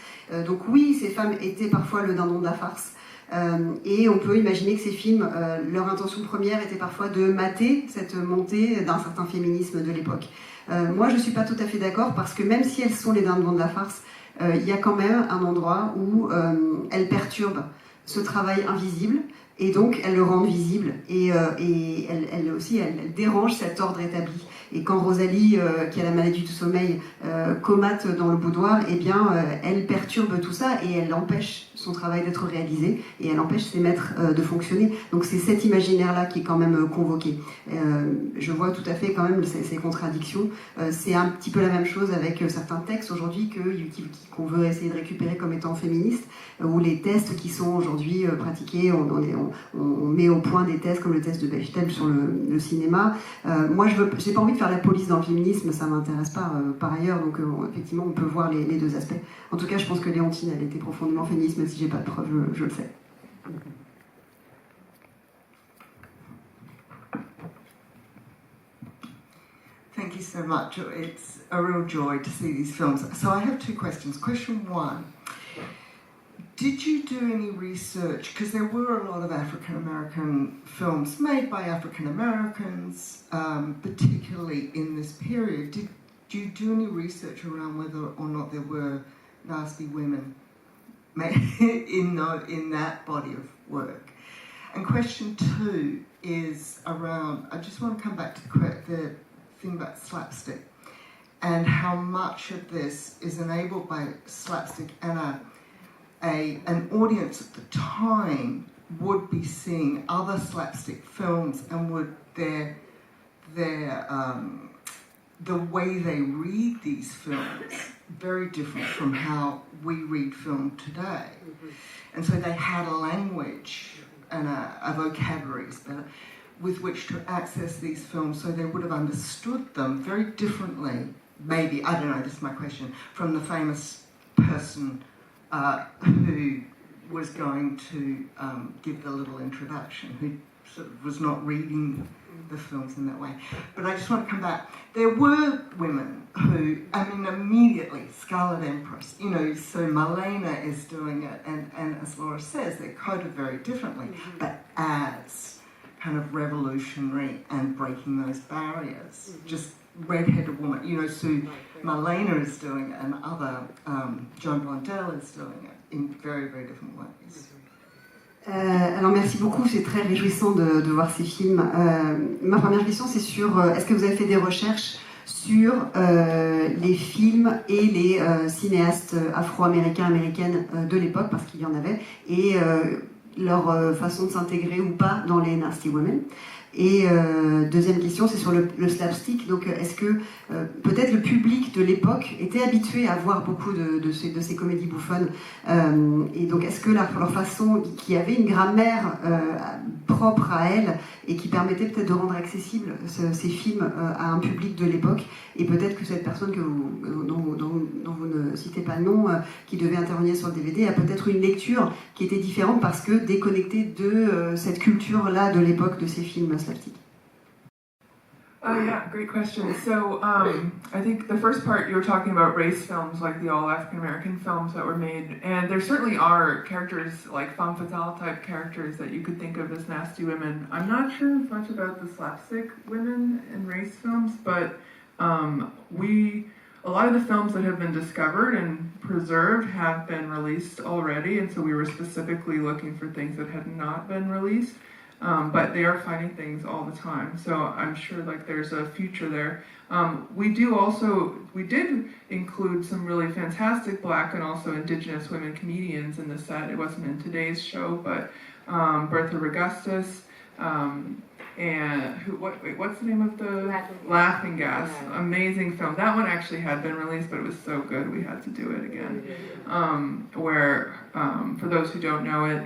Donc oui, ces femmes étaient parfois le dindon de la farce. Et on peut imaginer que ces films, leur intention première était parfois de mater cette montée d'un certain féminisme de l'époque. Moi, je ne suis pas tout à fait d'accord parce que même si elles sont les dindons de la farce, il y a quand même un endroit où elles perturbent ce travail invisible et donc elles le rendent visible et elles dérangent cet ordre établi. Et quand Rosalie, qui a la maladie du sommeil, comate dans le boudoir, eh bien, elle perturbe tout ça et elle empêche son travail d'être réalisé et elle empêche ses maîtres de fonctionner. Donc c'est cet imaginaire-là qui est quand même convoqué. Je vois tout à fait quand même ces contradictions. C'est un petit peu la même chose avec certains textes aujourd'hui qu'on veut essayer de récupérer comme étant féministes, ou les tests qui sont aujourd'hui pratiqués. On met au point des tests comme le test de Bechdel sur le cinéma. Moi, j'ai pas envie de faire la police dans le féminisme, ça m'intéresse pas par ailleurs, donc effectivement on peut voir les deux aspects. En tout cas, je pense que Léontine, elle était profondément féministe, même si j'ai pas de preuves, je le sais. Thank you so much. It's a real joy to see these films. So I have two questions. Question one. Did you do any research, because there were a lot of African American films made by African Americans, particularly in this period. Did you do any research around whether or not there were nasty women in that body of work. And question 2 is around, I just want to come back to the thing about slapstick and how much of this is enabled by slapstick, and an audience at the time would be seeing other slapstick films, and would the way they read these films very different from how we read film today. And so they had a language and a vocabulary with which to access these films, so they would have understood them very differently, maybe, I don't know, this is my question, from the famous person who was going to give the little introduction, who sort of was not reading the films in that way. But I just want to come back. There were women who, I mean, immediately, Scarlet Empress, you know, so Malena is doing it, and as Laura says, they're coded very differently, but as kind of revolutionary and breaking those barriers. Just redheaded woman, you know, so Malena is doing it, and other, Joan Blondell is doing it in very, very different ways. Alors merci beaucoup, c'est très réjouissant de voir ces films. Ma première question, c'est sur, est-ce que vous avez fait des recherches sur les films et les cinéastes afro-américains, américaines de l'époque, parce qu'il y en avait, et leur façon de s'intégrer ou pas dans les Nasty Women? Et deuxième question, c'est sur le slapstick. Donc, est-ce que peut-être le public de l'époque était habitué à voir beaucoup de ces comédies bouffonnes, et donc est-ce que leur façon, qui avait une grammaire propre à elle et qui permettait peut-être de rendre accessible ces films à un public de l'époque, et peut-être que cette personne dont vous ne citez pas le nom, qui devait intervenir sur le DVD, a peut-être une lecture qui était différente parce que déconnectée de cette culture-là de l'époque de ces films slapstick. Yeah, great question. So I think the first part you were talking about race films, like the all African American films that were made, and there certainly are characters like femme fatale type characters that you could think of as nasty women. I'm not sure as much about the slapstick women in race films, but a lot of the films that have been discovered and preserved have been released already, and so we were specifically looking for things that had not been released. But they are finding things all the time, so I'm sure like there's a future there. We did include some really fantastic Black and also Indigenous women comedians in the set. It wasn't in today's show, but Bertha Regustus, and what's the name of the Laughing Gas? Yeah. Amazing film. That one actually had been released, but it was so good we had to do it again. Where for those who don't know it,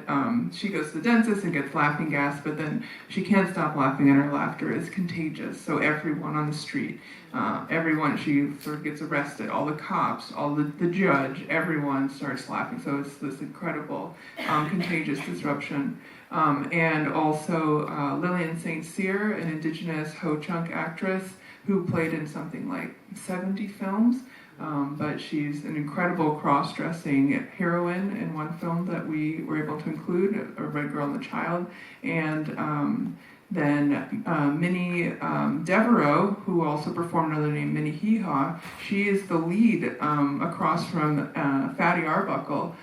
she goes to the dentist and gets laughing gas, but then she can't stop laughing, and her laughter is contagious. So everyone on the street, she sort of gets arrested. All the cops, all the judge, everyone starts laughing. So it's this incredible contagious disruption. And also Lillian St. Cyr, an Indigenous Ho-Chunk actress who played in something like 70 films, but she's an incredible cross-dressing heroine in one film that we were able to include, A Red Girl and the Child, and then Minnie Devereaux, who also performed under the name Minnie Hee Haw, she is the lead across from Fatty Arbuckle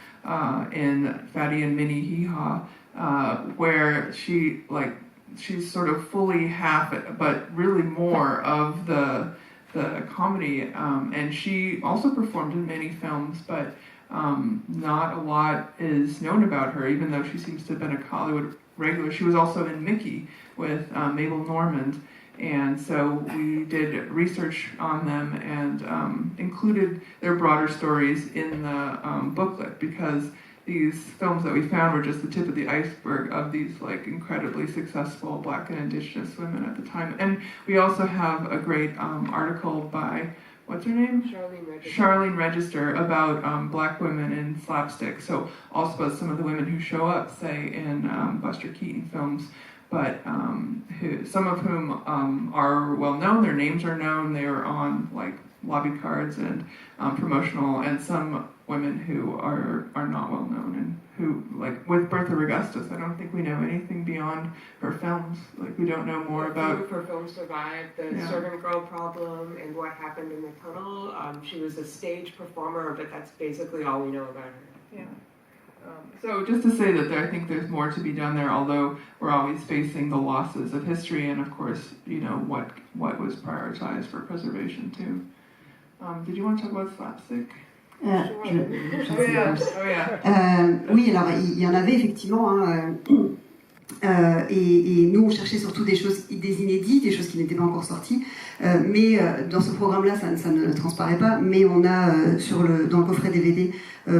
in Fatty and Minnie Hee Haw, where she's sort of fully half it, but really more of the comedy, and she also performed in many films, but not a lot is known about her, even though she seems to have been a Hollywood regular. She was also in Mickey with Mabel Normand, and so we did research on them and included their broader stories in the booklet, because these films that we found were just the tip of the iceberg of these like incredibly successful Black and Indigenous women at the time. And we also have a great article by, what's her name? Charlene Register, about Black women in slapstick. So also about some of the women who show up, say, in Buster Keaton films, but some of whom are well known, their names are known, they are on like lobby cards and promotional, and some women who are not well known, and who, like with Bertha Regustus, I don't think we know anything beyond her films. Like we don't know more about. Her film survived the servant girl problem and what happened in the tunnel. She was a stage performer, but that's basically all we know about her. Yeah. So just to say that I think there's more to be done there, although we're always facing the losses of history and, of course, you know, what was prioritized for preservation too. Did you want to talk about slapstick? Oui, alors il y en avait effectivement. Et nous, on cherchait surtout des inédits, des choses qui n'étaient pas encore sorties. Mais dans ce programme-là, ça ne transparaît pas. Mais on a dans le coffret DVD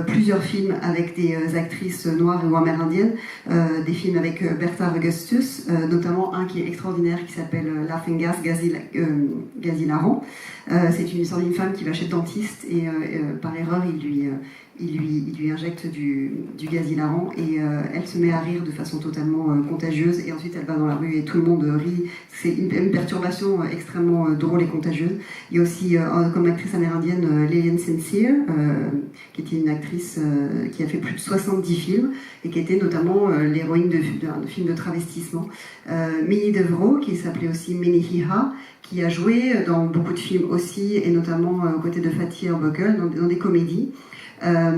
plusieurs films avec des actrices noires ou amérindiennes, des films avec Bertha Augustus, notamment un qui est extraordinaire qui s'appelle Laughing Gas, Gaz hilarant. C'est une histoire d'une femme qui va chez le dentiste et par erreur il lui injecte du gaz hilarant et elle se met à rire de façon totalement contagieuse et ensuite elle va dans la rue et tout le monde rit. C'est une perturbation extrêmement drôle et contagieuse. Il y a aussi comme actrice amérindienne Lillian Sincere qui était une actrice qui a fait plus de 70 films et qui était notamment l'héroïne de films de travestissement. Minnie Devro qui s'appelait aussi Menihiha qui a joué dans beaucoup de films aussi et notamment aux côtés de Fatih Erbuckle dans des comédies. Ça,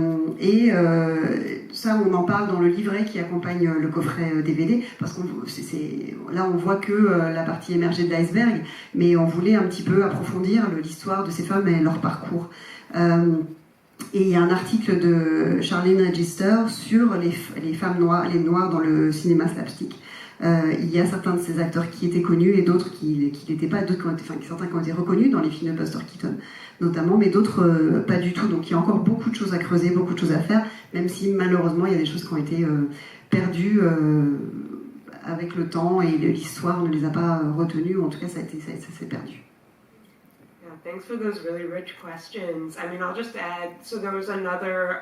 on en parle dans le livret qui accompagne le coffret DVD, parce que là, on voit que la partie émergée de l'iceberg, mais on voulait un petit peu approfondir l'histoire de ces femmes et leur parcours. Et il y a un article de Charlene Register sur les femmes noires, les noirs dans le cinéma slapstick. Il y a certains de ces acteurs qui étaient connus et d'autres qui l'étaient pas, certains qui ont été reconnus dans les films de Buster Keaton notamment, mais d'autres pas du tout. Donc il y a encore beaucoup de choses à creuser, beaucoup de choses à faire, même si malheureusement il y a des choses qui ont été perdues avec le temps et l'histoire ne les a pas retenues, ou en tout cas ça s'est perdu. Thanks for those really rich questions. I mean, I'll just add, so there was another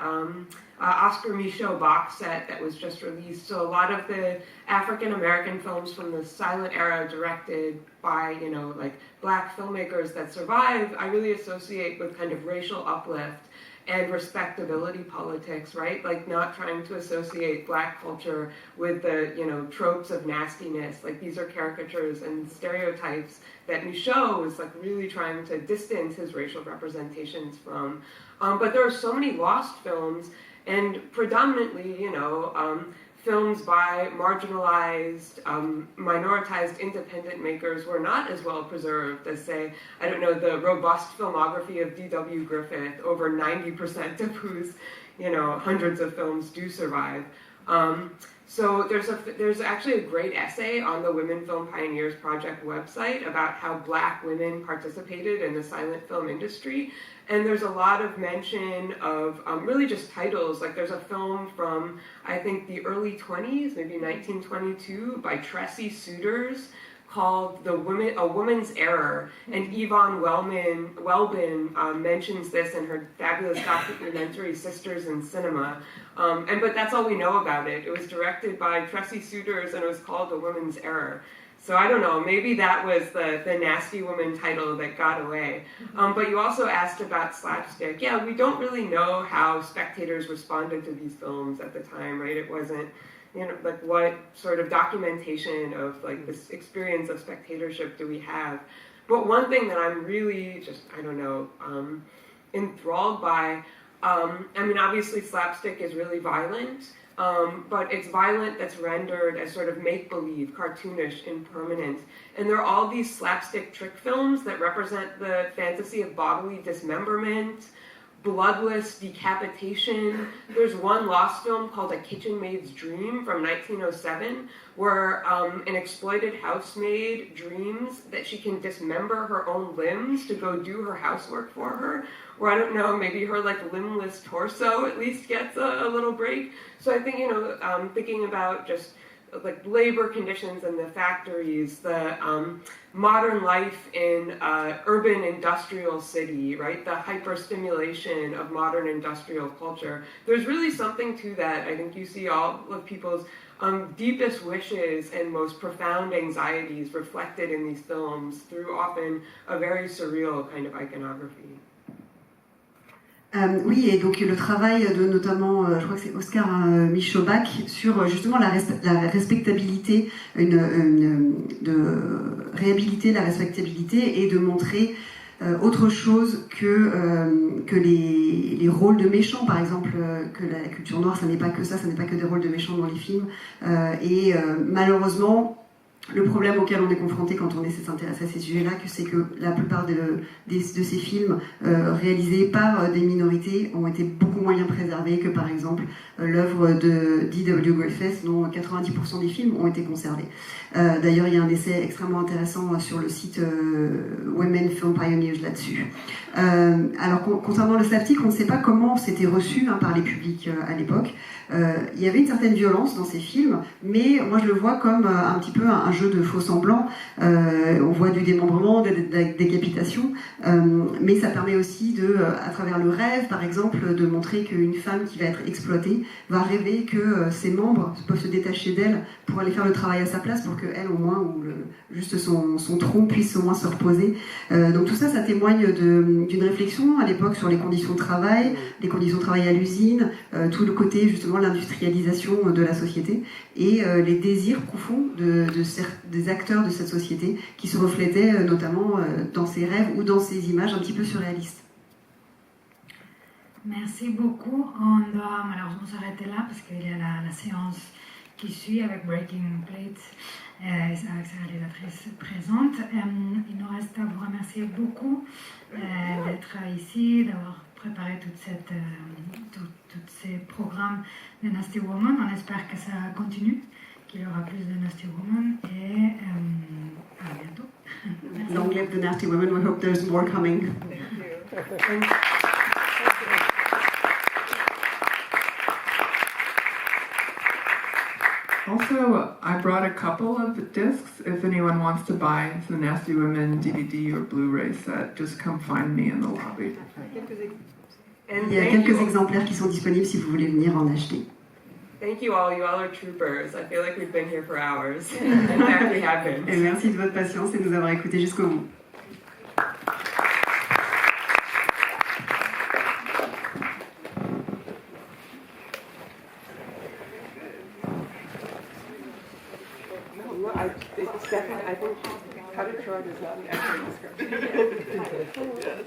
Oscar Michaud box set that was just released. So a lot of the African-American films from the silent era directed by, you know, like black filmmakers that survive, I really associate with kind of racial uplift and respectability politics, right? Like not trying to associate black culture with the, you know, tropes of nastiness. Like these are caricatures and stereotypes that Michaud is like really trying to distance his racial representations from. But there are so many lost films and predominantly, you know, films by marginalized, minoritized independent makers were not as well preserved as, say, I don't know, the robust filmography of D.W. Griffith, over 90% of whose, you know, hundreds of films do survive. So there's actually a great essay on the Women Film Pioneers Project website about how black women participated in the silent film industry. And there's a lot of mention of really just titles. Like there's a film from, I think, the early 20s, maybe 1922, by Tressie Souders called A Woman's Error. And Yvonne Welbin mentions this in her fabulous documentary, Sisters in Cinema. But that's all we know about it. It was directed by Tressie Souders and it was called A Woman's Error. So I don't know, maybe that was the nasty woman title that got away. But you also asked about slapstick. Yeah, we don't really know how spectators responded to these films at the time, right? It wasn't, you know, like what sort of documentation of like this experience of spectatorship do we have? But one thing that I'm really just, I don't know, enthralled by, I mean, obviously slapstick is really violent. But it's violent that's rendered as sort of make-believe, cartoonish, impermanent. And there are all these slapstick trick films that represent the fantasy of bodily dismemberment, bloodless decapitation. There's one lost film called A Kitchen Maid's Dream from 1907, where an exploited housemaid dreams that she can dismember her own limbs to go do her housework for her. Or I don't know, maybe her like limbless torso at least gets a little break. So I think, you know, thinking about just like labor conditions in the factories, the modern life in urban industrial city, right? The hyperstimulation of modern industrial culture. There's really something to that. I think you see all of people's deepest wishes and most profound anxieties reflected in these films through often a very surreal kind of iconography. Oui, et donc le travail de notamment, je crois que c'est Oscar Michaud-Bach, sur justement la respectabilité, de réhabiliter la respectabilité et de montrer autre chose que les rôles de méchants, par exemple, que la culture noire, ça n'est pas que ça, ça n'est pas que des rôles de méchants dans les films. Malheureusement, le problème auquel on est confronté quand on essaie de s'intéresser à ces sujets-là, c'est que la plupart de ces films réalisés par des minorités ont été beaucoup moins bien préservés que par exemple l'œuvre de D.W. Griffith, dont 90% des films ont été conservés. D'ailleurs, il y a un essai extrêmement intéressant sur le site Women Film Pioneers là-dessus. Alors, concernant le slapstick, on ne sait pas comment c'était reçu par les publics à l'époque. Il y avait une certaine violence dans ces films, mais moi je le vois comme un petit peu un jeu de faux semblants. On voit du démembrement, de la décapitation, mais ça permet aussi à travers le rêve, par exemple, de montrer qu'une femme qui va être exploitée va rêver que ses membres peuvent se détacher d'elle pour aller faire le travail à sa place, pour qu'elle au moins, ou juste son tronc puisse au moins se reposer. Donc tout ça, ça témoigne d'une réflexion à l'époque sur les conditions de travail à l'usine, tout le côté justement l'industrialisation de la société et les désirs profonds des acteurs de cette société qui se reflétaient notamment dans ces rêves ou dans ces images un petit peu surréalistes. Merci beaucoup. On doit malheureusement s'arrêter là parce qu'il y a la séance qui suit avec Breaking Plate avec sa réalisatrice présente. Il nous reste à vous remercier beaucoup d'être ici, d'avoir préparé tous ces programmes de Nasty Woman. On espère que ça continue, qu'il y aura plus de Nasty Woman et à bientôt. Long live the Nasty Women. We hope there's more coming. Thank you. Also, I brought a couple of discs. If anyone wants to buy the Nasty Women DVD or Blu-ray set, just come find me in the lobby. Il y a quelques exemplaires qui sont disponibles si vous voulez venir en acheter. Thank you all. You all are troopers. I feel like we've been here for hours. In fact, we have been. Et merci de votre patience et de nous avoir écoutés jusqu'au bout. I think cut it short is not an accurate description.